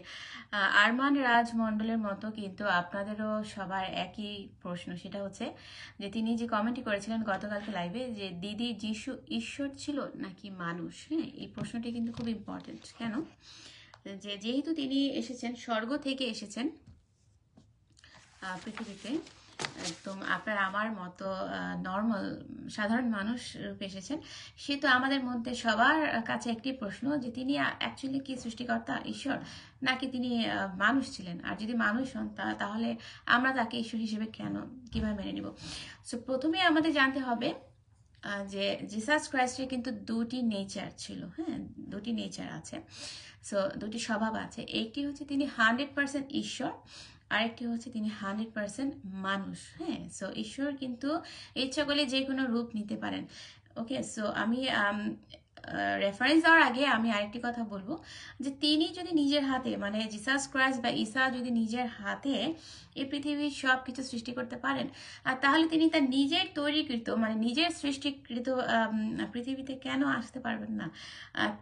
আরমান রাজমন্ডলের মতো কিন্তু আপনাদেরও সবার একই প্রশ্ন, সেটা হচ্ছে যে তিনি যে কমেন্টটি করেছিলেন গতকালকে লাইভে যে দিদি যিশু ঈশ্বর ছিল নাকি মানুষ। হ্যাঁ, এই প্রশ্নটি কিন্তু খুব ইম্পর্টেন্ট। কেন? যে যেহেতু তিনি এসেছেন, স্বর্গ থেকে এসেছেন পৃথিবীতে, একদম আপনার আমার মতো নর্মাল সাধারণ মানুষ রূপে এসেছেন, সে তো আমাদের মধ্যে সবার কাছে একটি প্রশ্ন যে তিনি অ্যাকচুয়ালি কি সৃষ্টিকর্তা, ঈশ্বর, নাকি তিনি মানুষ ছিলেন? আর যদি মানুষ হন তাহলে আমরা তাকে ঈশ্বর হিসেবে কিভাবে মেনে নিব? সো প্রথমে আমাদের জানতে হবে যে জিসাস ক্রাইস্টের কিন্তু দুটি নেচার ছিল। হ্যাঁ, দুটি নেচার আছে, সো দুটি স্বভাব আছে। একটি হচ্ছে তিনি 100% ঈশ্বর, আরেকটি হচ্ছে তিনি 100% মানুষ। হ্যাঁ, সো ঈশ্বর কিন্তু ইচ্ছা করলে যে কোনো রূপ নিতে পারেন। ওকে, সো আমি রেফারেন্স দেওয়ার আগে আমি আরেকটি কথা বলবো যে তিনি যদি নিজের হাতে, মানে জিসাস ক্রাইস্ট বা ঈসা যদি নিজের হাতে এই পৃথিবীর সব কিছু সৃষ্টি করতে পারেন, আর তাহলে তিনি তার নিজের তৈরিকৃত, মানে নিজের সৃষ্টিকৃত পৃথিবীতে কেন আসতে পারবেন না?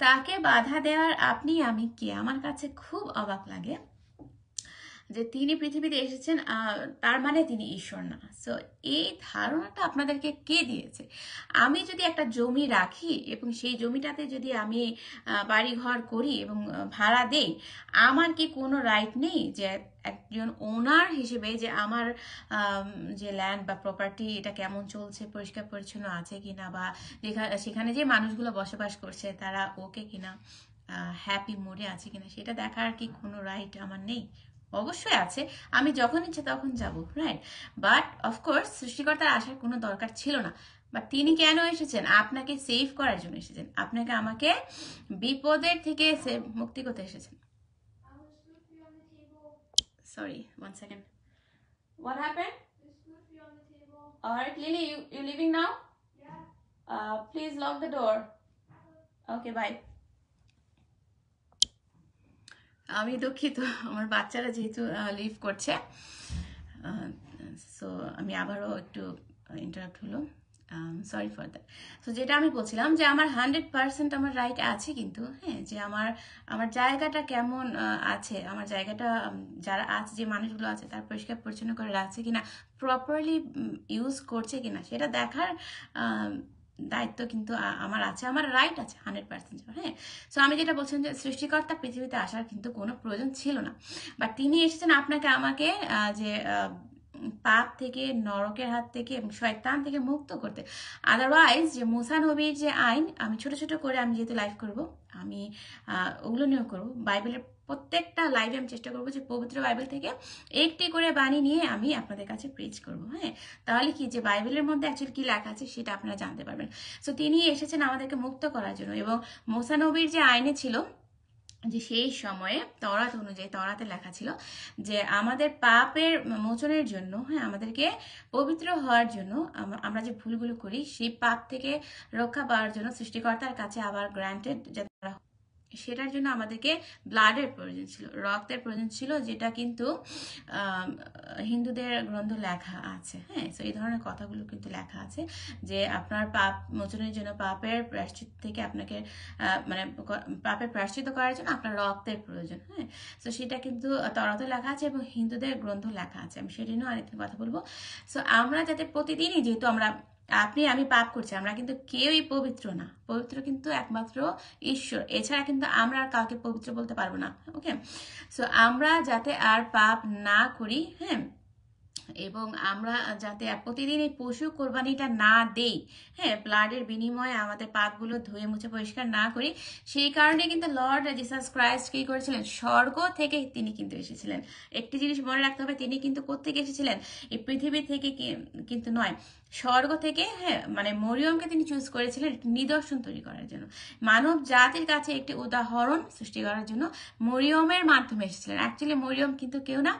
তাকে বাধা দেওয়ার আপনি আমি কে? আমার কাছে খুব অবাক লাগে যে তিনি পৃথিবীতে এসেছেন তার মানে তিনি ঈশ্বর না। সো এই ধারণাটা আপনাদেরকে কে দিয়েছে? আমি যদি একটা জমি রাখি এবং সেই জমিটাতে যদি আমি বাড়িঘর করি এবং ভাড়া দেই, আমার কি কোনো রাইট নেই যে একজন ওনার হিসেবে যে আমার যে ল্যান্ড বা প্রপার্টি এটা কেমন চলছে, পরিষ্কার পরিচ্ছন্ন আছে কিনা, বা সেখানে যে মানুষগুলো বসবাস করছে তারা ওকে কিনা, হ্যাপি মুডে আছে কিনা, সেটা দেখার কি কোনো রাইট আমার নেই? অবশ্যই আছে, আমি যখন ইচ্ছে তখন যাব, রাইট? বাট অফকোর্স সৃষ্টিকর্তার আসার কোনো দরকার ছিল না। বাট তিনি কেন এসেছেন? আপনাকে সেভ করার জন্য এসেছেন, আপনাকে আমাকে বিপদের থেকে মুক্তি করতে এসেছেন। Sorry, 1 second. What happened? All right, Lily, you leaving now? Please lock the door. Okay, bye. আমি দুঃখিত, আমার বাচ্চারা যেহেতু লিভ করছে, সো আমি আবারও একটু ইন্টারাপ্ট হলো, সরি ফর দ্যাট। সো যেটা আমি বলছিলাম যে আমার 100% আমার রাইট আছে, কিন্তু হ্যাঁ, যে আমার জায়গাটা কেমন আছে, আমার জায়গাটা যারা আছে, যে মানুষগুলো আছে, তার পরিষ্কার পরিচ্ছন্ন করে রাখছে কিনা, প্রপারলি ইউজ করছে কিনা, সেটা দেখার দায়িত্ব কিন্তু আমার আছে, আমার রাইট আছে 100%। হ্যাঁ, সো আমি যেটা বলছিলাম যে সৃষ্টিকর্তা পৃথিবীতে আসার কিন্তু কোনো প্রয়োজন ছিল না, বাট তিনি এসেছেন আপনাকে আমাকে যে পাপ থেকে, নরকের হাত থেকে এবং শয়তান থেকে মুক্ত করতে। আদারওয়াইজ যে মুসা নবীর যে আইন, আমি ছোট ছোট করে, আমি যেহেতু লাইভ করব, আমি ওগুলো নিয়েও করবো। বাইবেলের প্রত্যেকটা লাইভে আমি চেষ্টা করবো যে পবিত্র বাইবেল থেকে একটি করে বাণী নিয়ে আমি আপনাদের কাছে প্রিচ করব। হ্যাঁ, তাহলে কি, যে বাইবেলের মধ্যে অ্যাকচুয়ালি কি লেখা আছে সেটা আপনারা জানতে পারবেন। সো তিনি এসেছেন আমাদেরকে মুক্ত করার জন্য, এবং মুসা নবীর যে আইনে ছিল, যে সেই সময়ে তওরাত অনুযায়ী, তওরাতে লেখা ছিল যে আমাদের পাপের মোচনের জন্য, হ্যাঁ, আমাদেরকে পবিত্র হওয়ার জন্য, আমরা যে ভুলগুলো করি সেই পাপ থেকে রক্ষা পাওয়ার জন্য সৃষ্টিকর্তার কাছে আবার গ্রান্টেড যাতে সেটার জন্য আমাদেরকে ব্লাডের প্রয়োজন ছিল, রক্তের প্রয়োজন ছিল, যেটা কিন্তু হিন্দুদের গ্রন্থ লেখা আছে। হ্যাঁ, তো এই ধরনের কথাগুলো কিন্তু লেখা আছে যে আপনার পাপ মোচনের জন্য, পাপের প্রায়শ্চিত থেকে আপনাকে মানে পাপের প্রায়শ্চিত করার জন্য আপনার রক্তের প্রয়োজন। হ্যাঁ, তো সেটা কিন্তু তরাতে লেখা আছে এবং হিন্দুদের গ্রন্থ লেখা আছে। আমি সেটা নিয়েও আরেকদিন কথা বলবো। সো আমরা যাতে প্রতিদিনই, যেহেতু আপনি আমি পাপ করছি, আমরা কিন্তু কেউই পবিত্র না, পবিত্র কিন্তু একমাত্র ঈশ্বর, এছাড়া কিন্তু আমরা আর কাউকে পবিত্র বলতে পারবো না। ওকে, সো আমরা যাতে আর পাপ না করি, হ্যাঁ, এবং আমরা যাতে প্রতিদিন এই পশু কোরবানিটা না দেই, হ্যাঁ, ব্লাডের বিনিময়ে আমাদের পাপগুলো ধুয়ে মুছে পরিষ্কার না করি, সেই কারণে কিন্তু লর্ড জিসাস ক্রাইস্ট কি করেছিলেন, স্বর্গ থেকে তিনি কিন্তু এসেছিলেন। একটি জিনিস মনে রাখতে হবে, তিনি কিন্তু কোত্থেকে এসেছিলেন, এই পৃথিবী থেকে কিন্তু নয়, স্বর্গ থেকে। হ্যাঁ, মানে মরিয়মকে তিনি চুজ করেছিলেন নিদর্শন তৈরি করার জন্য, মানব জাতির কাছে একটি উদাহরণ সৃষ্টি করার জন্য মরিয়মের মাধ্যমে এসেছিলেন। অ্যাকচুয়ালি মরিয়ম কিন্তু কেউ না,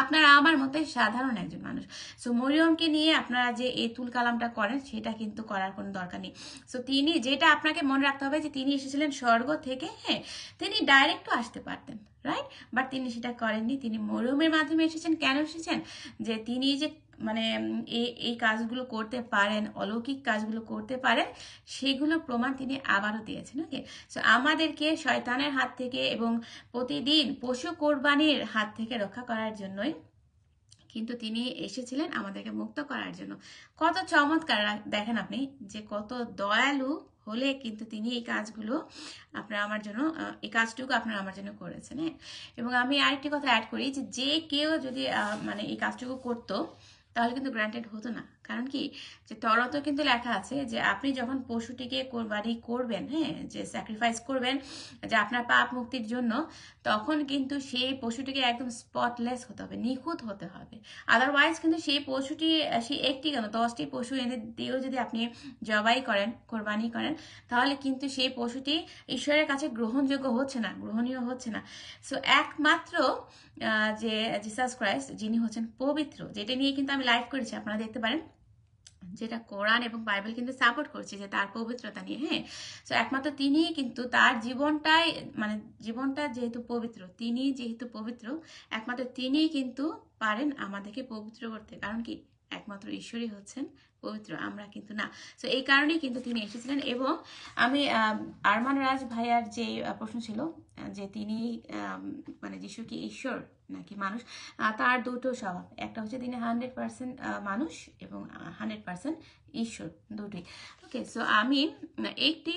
আপনারা আমার মতোই সাধারণ একজন মানুষ। সো মরিয়মকে নিয়ে আপনারা যে এই তুল কালামটা করেন, সেটা কিন্তু করার কোনো দরকার নেই। সো তিনি, যেটা আপনাকে মনে রাখতে হবে, যে তিনি এসেছিলেন স্বর্গ থেকে। হ্যাঁ, তিনি ডাইরেক্টও আসতে পারতেন, রাইট, বাট তিনি সেটা করেননি, তিনি মরিয়মের মাধ্যমে এসেছেন। কেন এসেছেন, যে তিনি যে মানে এই কাজগুলো করতে পারেন, অলৌকিক কাজগুলো করতে পারেন, সেগুলো প্রমাণ তিনি আবারও দিয়েছেন। ওকে, সো আমাদেরকে শয়তানের হাত থেকে এবং প্রতিদিন পশু কোরবানির হাত থেকে রক্ষা করার জন্যই কিন্তু তিনি এসেছিলেন আমাদেরকে মুক্ত করার জন্য। কত চমৎকার দেখেন আপনি, যে কত দয়ালু হলে কিন্তু তিনি এই কাজগুলো আপনারা আমার জন্য, এই কাজটুকু আপনারা আমার জন্য করেছেন। হ্যাঁ, এবং আমি আরেকটি কথা অ্যাড করি, যে কেউ যদি মানে এই কাজটুকু করতো, তাহলে কিন্তু গ্রান্টেড হতো না। কারণ কি, যে তরাতেও কিন্তু লেখা আছে যে আপনি যখন পশুটিকে কোরবানি করবেন, হ্যাঁ, যে স্যাক্রিফাইস করবেন যে আপনার পাপ মুক্তির জন্য, তখন কিন্তু সেই পশুটিকে একদম স্পটলেস হতে হবে, নিখুঁত হতে হবে। আদারওয়াইজ কিন্তু সেই পশুটি, সেই একটি কেন 10টি পশু এনে দিয়েও যদি আপনি জবাই করেন, কোরবানি করেন, তাহলে কিন্তু সেই পশুটি ঈশ্বরের কাছে গ্রহণযোগ্য হচ্ছে না, গ্রহণীয় হচ্ছে না। সো একমাত্র যে জিসাস ক্রাইস্ট, যিনি হচ্ছেন পবিত্র, যেটা নিয়ে কিন্তু আমি লাইভ করেছি, আপনারা দেখতে পারেন, যেটা কোরআন এবং বাইবেল কিন্তু সাপোর্ট করছে যে তার পবিত্রতা নিয়ে। হ্যাঁ, তো একমাত্র তিনি কিন্তু তার জীবনটাই, মানে জীবনটা যেহেতু পবিত্র, তিনি যেহেতু পবিত্র, একমাত্র তিনি কিন্তু পারেন আমাদেরকে পবিত্র করতে। কারণ কি, একমাত্র ঈশ্বরই হচ্ছেন পবিত্র, আমরা কিন্তু না। তো এই কারণেই কিন্তু তিনি এসেছিলেন। এবং আমি আরমান রাজ ভাইয়ার যে প্রশ্ন ছিল, যে তিনি মানে যিশু কি ঈশ্বর নাকি মানুষ, তার দুটো স্বভাব, একটা হচ্ছে তিনি 100% মানুষ এবং 100% ঈশ্বর, দুটোই। ওকে, সো আমি একটি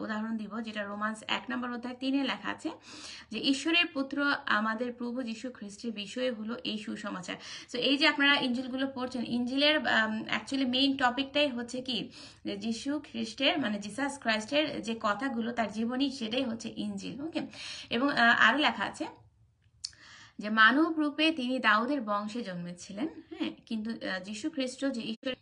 উদাহরণ দিব, যেটা রোমান্স 1 নম্বর অধ্যায় 3-এ লেখা আছে, যে ঈশ্বরের পুত্র আমাদের প্রভু যীশু খ্রিস্টের বিষয় হলো এই সুসমাচার। সো এই যে আপনারা ইঞ্জিলগুলো পড়ছেন, ইঞ্জিলের অ্যাকচুয়ালি মেইন টপিকটাই হচ্ছে কি, যে যীশু খ্রিস্টের, মানে জিসাস ক্রাইস্টের যে কথাগুলো, তার জীবনী, সেটাই হচ্ছে ইঞ্জিল। ওকে, এবং আরো লেখা আছে যে মানব রূপে তিনি দাউদের বংশে জন্মেছিলেন। হ্যাঁ, কিন্তু যীশু খ্রিস্ট যে ঈশ্বর,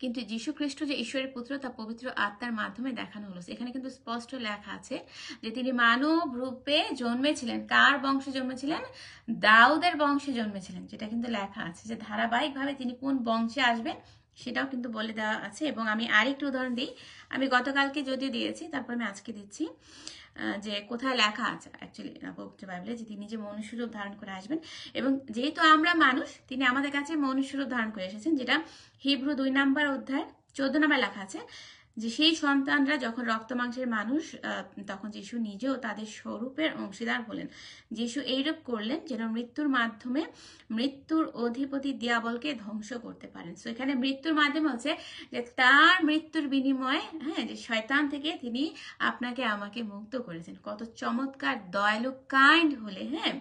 কিন্তু যীশু খ্রিস্ট যে ঈশ্বরের পুত্র তা পবিত্র আত্মার মাধ্যমে দেখানো হলো। এখানে কিন্তু স্পষ্ট লেখা আছে যে তিনি মানব রূপে জন্মেছিলেন। কার বংশে জন্মেছিলেন? দাউদের বংশে জন্মেছিলেন, যেটা কিন্তু লেখা আছে। যে ধারাবাহিকভাবে তিনি কোন বংশে আসবেন সেটাও কিন্তু বলে দেওয়া আছে। এবং আমি আরেকটু উদাহরণ দিই, আমি গতকালকে যদিও দিয়েছি, তারপর আমি আজকে দিচ্ছি যে কোথায় লেখা আছে অ্যাকচুয়ালি পবিত্র বাইবেলে যে তিনি যে মনুষ্যরূপ ধারণ করে আসবেন। এবং যেহেতু আমরা মানুষ, তিনি আমাদের কাছে মনুষ্যরূপ ধারণ করে এসেছেন, যেটা হিব্রু 2 নম্বর অধ্যায় 14 নম্বর লেখা আছে যে সেই সন্তানরা যখন রক্ত মাংসের মানুষ, তখন যিশু নিজেও তাদের স্বরূপের অংশীদার হলেন। যিশু এইরূপ করলেন যেন মৃত্যুর মাধ্যমে মৃত্যুর অধিপতি দিয়াবলকে ধ্বংস করতে পারেন। সো এখানে মৃত্যুর মাধ্যমে হচ্ছে যে তার মৃত্যুর বিনিময়ে, হ্যাঁ, যে শয়তান থেকে তিনি আপনাকে আমাকে মুক্ত করেছেন। কত চমৎকার, দয়ালু, কাইন্ড হলে, হ্যাঁ,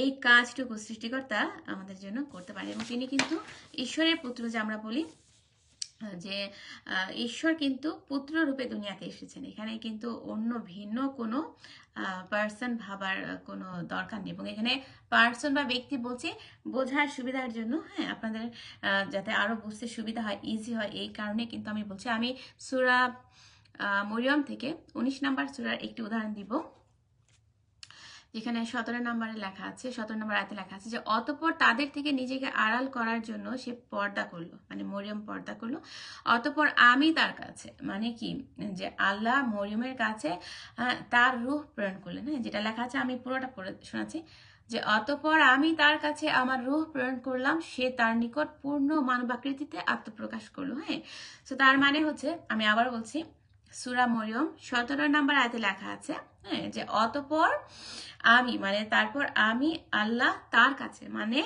এই কাজটুকু সৃষ্টিকর্তা আমাদের জন্য করতে পারেন। এবং তিনি কিন্তু ঈশ্বরের পুত্র, যে আমরা বলি যে ঈশ্বর কিন্তু পুত্র রূপে দুনিয়াতে এসেছেন। এখানে কিন্তু অন্য ভিন্ন কোনো পার্সন ভাবার কোনো দরকার নেই। এবং এখানে পার্সন বা ব্যক্তি বলছি বোঝার সুবিধার জন্য, হ্যাঁ, আপনাদের যাতে আরো বুঝতে সুবিধা হয়, ইজি হয়, এই কারণে কিন্তু আমি বলছি। আমি সূরা মরিয়ম থেকে 19 নম্বর সূরার একটি উদাহরণ দিব, যেখানে 17 নম্বরে লেখা আছে, 17 নম্বর আয়াতে লেখা আছে যে অতঃপর তাদের থেকে নিজেকে আড়াল করার জন্য সে পর্দা করলো, মানে মরিয়ম পর্দা করলো। অতঃপর আমি তার কাছে, মানে কি, যে আল্লাহ মরিয়মের কাছে তার রূহ প্রেরণ করলেন। হ্যাঁ, যেটা লেখা আছে আমি পুরোটা পড়ে শোনাচ্ছি যে অতঃপর আমি তার কাছে আমার রূহ প্রেরণ করলাম, সে তার নিকট পূর্ণ মানবাকৃতিতে আত্মপ্রকাশ করলো। হ্যাঁ, তো তার মানে হচ্ছে, আমি আবার বলছি, সূরা মরিয়ম 17 নম্বর আয়াতে লেখা আছে, হ্যাঁ, যে অতঃপর আমি, মানে তারপর আমি আল্লাহ তার কাছে, মানে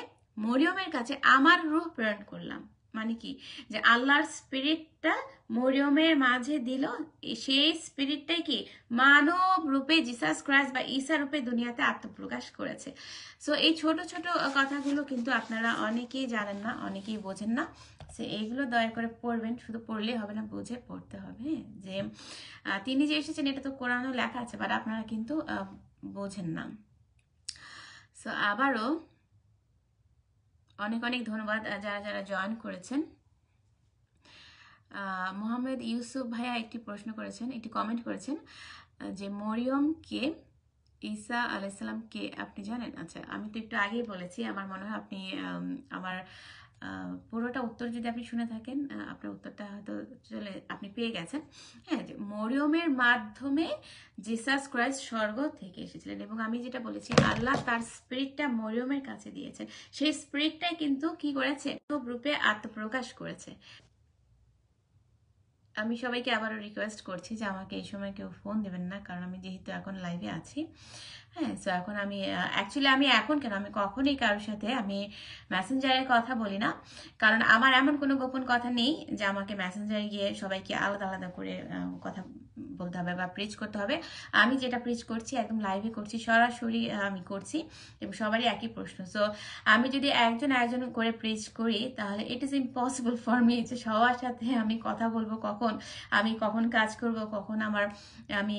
মরিয়মের কাছে আমার রূহ প্রেরণ করলাম। মানে কি, যে আল্লাহর স্পিরিটটা মরিয়মের মাঝে দিল, সেই স্পিরিটটাই কি মানব রূপে জিসাস ক্রাইস্ট বা ঈসা রূপে দুনিয়াতে আত্মপ্রকাশ করেছে। সো এই ছোট ছোট কথাগুলো কিন্তু আপনারা অনেকেই জানেন না, অনেকেই বোঝেন না। সে এইগুলো দয়া করে পড়বেন, শুধু পড়লেই হবে না, বুঝে পড়তে হবে। যে তিনি যে এসেছেন এটা তো কোরআনেও লেখা আছে, বাট আপনারা কিন্তু বোঝেন না। সো আবারও অনেক অনেক ধন্যবাদ যারা যারা জয়েন করেছেন। মোহাম্মদ ইউসুফ ভাইয়া একটি প্রশ্ন করেছেন, একটি কমেন্ট করেছেন যে মরিয়ম কে, ঈসা আলাইসাল্লাম কে আপনি জানেন? আচ্ছা, আমি তো একটু আগেই বলেছি, আমার মনে হয় আপনি আমার পুরোটা উত্তর যদি আপনি শুনে থাকেন, আপনার উত্তরটা হয়তো আপনি পেয়ে গেছেন। হ্যাঁ, যে মরিয়মের মাধ্যমে জিসাস ক্রাইস্ট স্বর্গ থেকে এসেছিলেন। এবং আমি যেটা বলেছি, আল্লাহ তার স্পিরিটটা মরিয়মের কাছে দিয়েছেন, সেই স্পিরিটটাই কিন্তু কি করেছে, রূপে আত্মপ্রকাশ করেছে। আমি সবাইকে আবারও রিকোয়েস্ট করছি যে আমাকে এই সময় কেউ ফোন দেবেন না, কারণ আমি যেহেতু এখন লাইভে আছি। হ্যাঁ, সো এখন আমি অ্যাকচুয়ালি আমি এখন কেন, আমি কখনোই কারোর সাথে আমি মেসেঞ্জারে কথা বলি না, কারণ আমার এমন কোনো গোপন কথা নেই যে আমাকে মেসেঞ্জারে গিয়ে সবাইকে আলাদা আলাদা করে কথা বলতে হবে বা প্রিচ করতে হবে। আমি যেটা প্রিচ করছি একদম লাইভে করছি, সরাসরি আমি করছি, এবং সবারই একই প্রশ্ন। সো আমি যদি একজন একজন করে প্রিচ করি, তাহলে it is impossible for me যে সবার সাথে আমি কথা বলবো, কখন আমি কখন কাজ করব, কখন আমি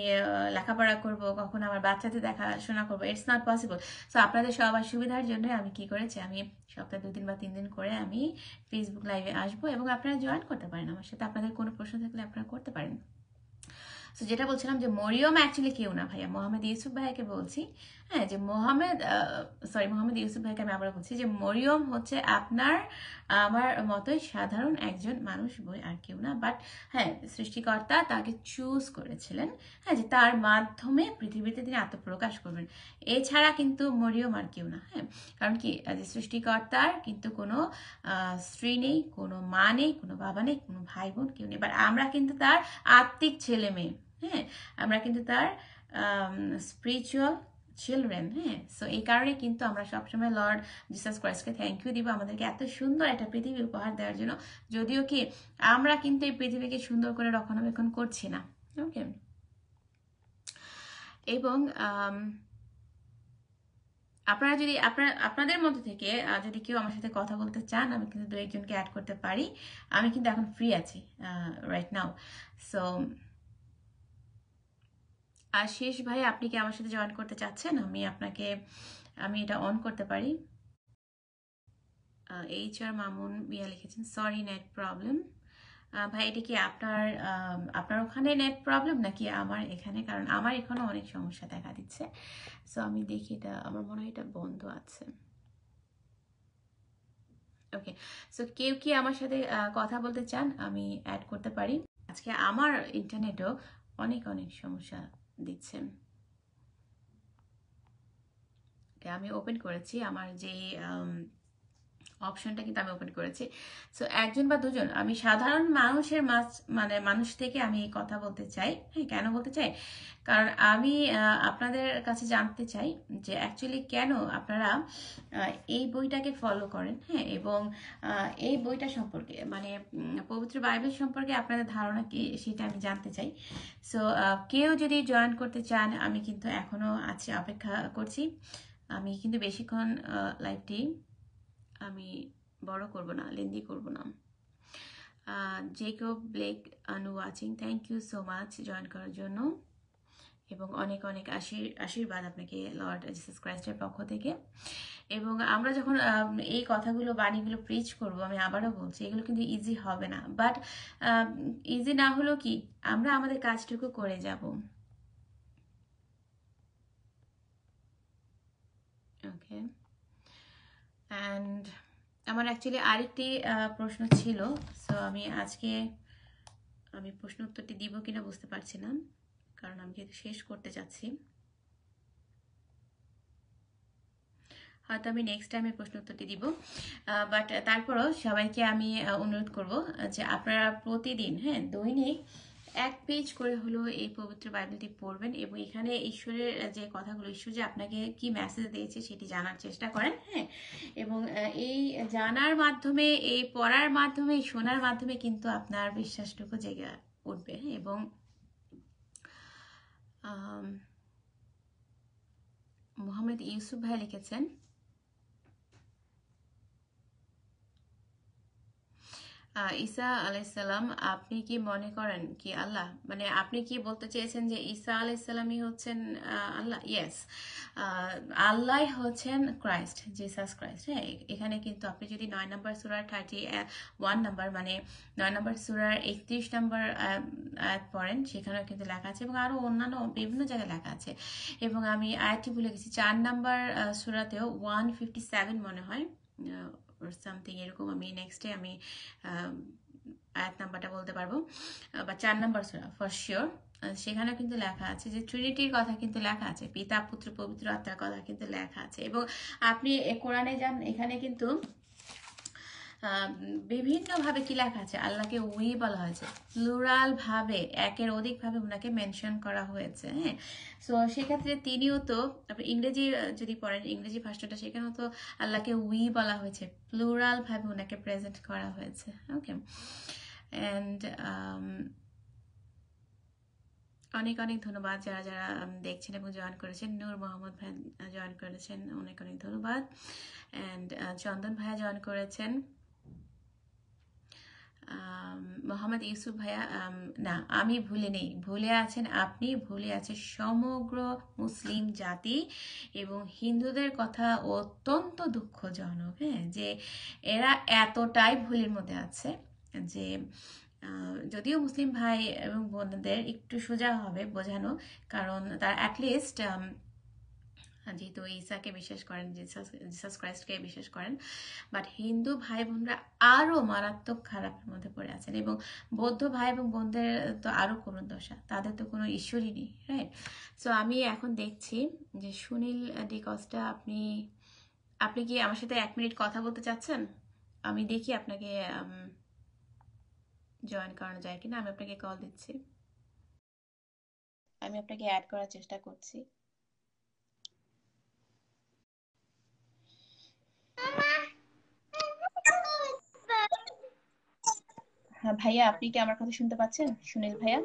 লেখাপড়া করব, কখন আমার বাচ্চাদের দেখাশোনা করবো, ইটস নট পসিবল। সো আপনাদের সবার সুবিধার জন্য আমি কি করেছি, আমি সপ্তাহে 2 দিন বা 3 দিন করে আমি ফেসবুক লাইভে আসবো, এবং আপনারা জয়েন করতে পারেন আমার সাথে। আপনাদের কোনো প্রশ্ন থাকলে আপনারা করতে পারেন। সো যেটা বলছিলাম যে মরিয়ম অ্যাকচুয়ালি কেউ না ভাইয়া, মোহাম্মদ ইউসুফ ভাইকে বলছি। হ্যাঁ, যে মোহাম্মদ ইউসুফ ভাইকে আমি আবার বলছি যে মরিয়ম হচ্ছে আপনার আমার মতোই সাধারণ একজন মানুষ, বই আর কেউ না। বাট হ্যাঁ, সৃষ্টিকর্তা তাকে চুজ করেছিলেন, হ্যাঁ, যে তার মাধ্যমে পৃথিবীতে তিনি আত্মপ্রকাশ করবেন। এছাড়া কিন্তু মরিয়ম আর কেউ না। হ্যাঁ, কারণ কি, যে সৃষ্টিকর্তার কিন্তু কোনো স্ত্রী নেই, কোনো মা নেই, কোনো বাবা নেই, কোনো ভাই বোন কেউ নেই। বাট আমরা কিন্তু তার আত্মিক ছেলে মেয়ে। হ্যাঁ, আমরা কিন্তু তার স্পিরিচুয়াল চিলড্রেন। হ্যাঁ, সো এই কারণে কিন্তু আমরা সবসময় লর্ড জিসাস ক্রাইস্টকে থ্যাংক ইউ দিব আমাদেরকে এত সুন্দর একটা পৃথিবী উপহার দেওয়ার জন্য। যদিও কি আমরা কিন্তু এই পৃথিবীকে সুন্দর করে রক্ষণাবেক্ষণ করছি না। ওকে, এবং আপনারা যদি আপনাদের মধ্যে থেকে যদি কেউ আমার সাথে কথা বলতে চান, আমি কিন্তু 2-1 জনকে অ্যাড করতে পারি। আমি কিন্তু এখন ফ্রি আছি রাইট নাও। সো আশিস ভাই, আপনি কি আমার সাথে জয়েন করতে চাচ্ছেন? আমি এটা অন করতে পারি। HR মামুন মিয়া লিখেছেন, সরি নেট প্রবলেম। ভাই এটা কি আপনার আপনার ওখানে নেট প্রবলেম নাকি আমার এখানে? কারণ আমার এখানে অনেক সমস্যা দেখা দিচ্ছে। সো আমি দেখি, এটা আমার মনে হয় এটা বন্ধ আছে। ওকে, সো কেউ কি আমার সাথে কথা বলতে চান? আমি অ্যাড করতে পারি। আজকে আমার ইন্টারনেটও অনেক অনেক সমস্যা দিচ্ছে। আমি ওপেন করেছি আমার যে অপশনটা, কিন্তু আমি ওপেন করেছি। সো একজন বা দুজন, আমি সাধারণ মানুষের মানে মানুষ থেকে আমি কথা বলতে চাই। হ্যাঁ, কেন বলতে চাই? কারণ আমি আপনাদের কাছে জানতে চাই যে অ্যাকচুয়ালি কেন আপনারা এই বইটাকে ফলো করেন, হ্যাঁ, এবং এই বইটা সম্পর্কে মানে পবিত্র বাইবেল সম্পর্কে আপনাদের ধারণা কি সেটা আমি জানতে চাই। সো কেউ যদি জয়েন করতে চান, আমি কিন্তু এখনো আছি, অপেক্ষা করছি। আমি কিন্তু বেশিক্ষণ লাইভটি আমি বড় করব না, লেন্দি করব না। Jacob Blake Anu watching, thank you so much join করার জন্য, এবং অনেক অনেক আশীর্বাদ আপনাকে লর্ড জিসাস ক্রাইস্টের পক্ষ থেকে। এবং আমরা যখন এই কথাগুলো বাণীগুলো প্রিচ করব, আমি আবারও বলছি, এগুলো কিন্তু ইজি হবে না, বাট ইজি না হলেও কি আমরা আমাদের কাজটুকু করে যাব। ওকে, অ্যান্ড আমার অ্যাকচুয়ালি আরেকটি প্রশ্ন ছিল। সো আমি প্রশ্ন উত্তরটি দিব কিনা বুঝতে পারছি না, কারণ আমি যেহেতু শেষ করতে চাচ্ছি। হয়তো আমি নেক্সট টাইমে প্রশ্ন উত্তরটি দিব, বাট তারপরও সবাইকে আমি অনুরোধ করব যে আপনারা প্রতিদিন, হ্যাঁ, দৈনিক 1 পেজ করে হলো এই পবিত্র বাইবেলটি পড়বেন, এবং এখানে ঈশ্বরের যে কথাগুলো, ঈশ্বর যে আপনাকে কি মেসেজ দিয়েছে সেটি জানার চেষ্টা করেন, হ্যাঁ। এবং এই জানার মাধ্যমে, এই পড়ার মাধ্যমে, শোনার মাধ্যমে কিন্তু আপনার বিশ্বাসটুকু জেগে উঠবে, হ্যাঁ। এবং মোহাম্মদ ইউসুফ ভাই লিখেছেন, ঈসা আলাইসাল্লাম, আপনি কি মনে করেন কি আল্লাহ? মানে আপনি কি বলতে চেয়েছেন যে ঈসা আলাইসাল্লামই হচ্ছেন আল্লাহ? ইয়েস, আল্লাহ হচ্ছেন ক্রাইস্ট, জিসাস ক্রাইস্ট, হ্যাঁ। এখানে কিন্তু আপনি যদি 9 নম্বর সূরার 31 নম্বর, মানে 9 নম্বর সূরার 31 নম্বর আয়াত পড়েন, সেখানেও কিন্তু লেখা আছে, এবং আরো অন্যান্য বিভিন্ন জায়গায় লেখা আছে। এবং আমি আয়াতটি ভুলে গেছি, 4 নম্বর সূরাতেও 157 মনে হয় সামথিং এরকম, আমি নেক্সটে আমি আয়াত নাম্বারটা বলতে পারবো, বা 4 নাম্বার সূরা ফর শিওর। সেখানেও কিন্তু লেখা আছে যে ট্রিনিটির কথা কিন্তু লেখা আছে, পিতা পুত্র পবিত্র আত্মার কথা কিন্তু লেখা আছে। এবং আপনি কোরআনে যান, এখানে কিন্তু বিভিন্নভাবে কি লেখা আছে, আল্লাহকে উই বলা হয়েছে, প্লুরাল ভাবে, একের অধিক ভাবে ওনাকে মেনশন করা হয়েছে, হ্যাঁ। সো সেক্ষেত্রে তিনিও তো, আপনি ইংরেজি যদি পড়েন, ইংরেজি ভাষাটা, সেখানেও তো আল্লাহকে উই বলা হয়েছে, প্লুরাল ভাবে ওনাকে প্রেজেন্ট করা হয়েছে। ওকে, অ্যান্ড অনেক অনেক ধন্যবাদ যারা যারা দেখছেন এবং জয়েন করেছেন। নূর মোহাম্মদ ভাই জয়েন করেছেন, অনেক অনেক ধন্যবাদ। অ্যান্ড চন্দন ভাইয়া জয়েন করেছেন। মোহাম্মদ ইউসুফ ভাইয়া, না, আমি ভুলে নেই, ভুলে আছেন আপনি, ভুলে আছে সমগ্র মুসলিম জাতি, এবং হিন্দুদের কথা অত্যন্ত দুঃখজনক, হ্যাঁ, যে এরা এতটাই ভুলের মধ্যে আছে যে যদিও মুসলিম ভাই এবং বোনদের একটু সোজা হবে বোঝানো, কারণ তারা অ্যাটলিস্ট যেহেতু ঈসাকে বিশ্বাস করেন, জিসাস ক্রাইস্টকে বিশ্বাস করেন, বাট হিন্দু ভাই বোনরা আরো মারাত্মক খারাপের মধ্যে পড়ে আছেন, এবং বৌদ্ধ ভাই এবং বোনদের তো আরো করুণ দশা, তাদের তো কোনো ঈশ্বরই নেই, রাইট? সো আমি এখন দেখছি যে সুনীল ডিকস্টা, আপনি আপনি কি আমার সাথে 1 মিনিট কথা বলতে চাচ্ছেন? আমি দেখি আপনাকে জয়েন করানো যায় কিনা। আমি আপনাকে কল দিচ্ছি, আমি আপনাকে অ্যাড করার চেষ্টা করছি। হ্যাঁ ভাইয়া, আপনি কি আমার কথা শুনতে পাচ্ছেন? সুনীল ভাইয়া,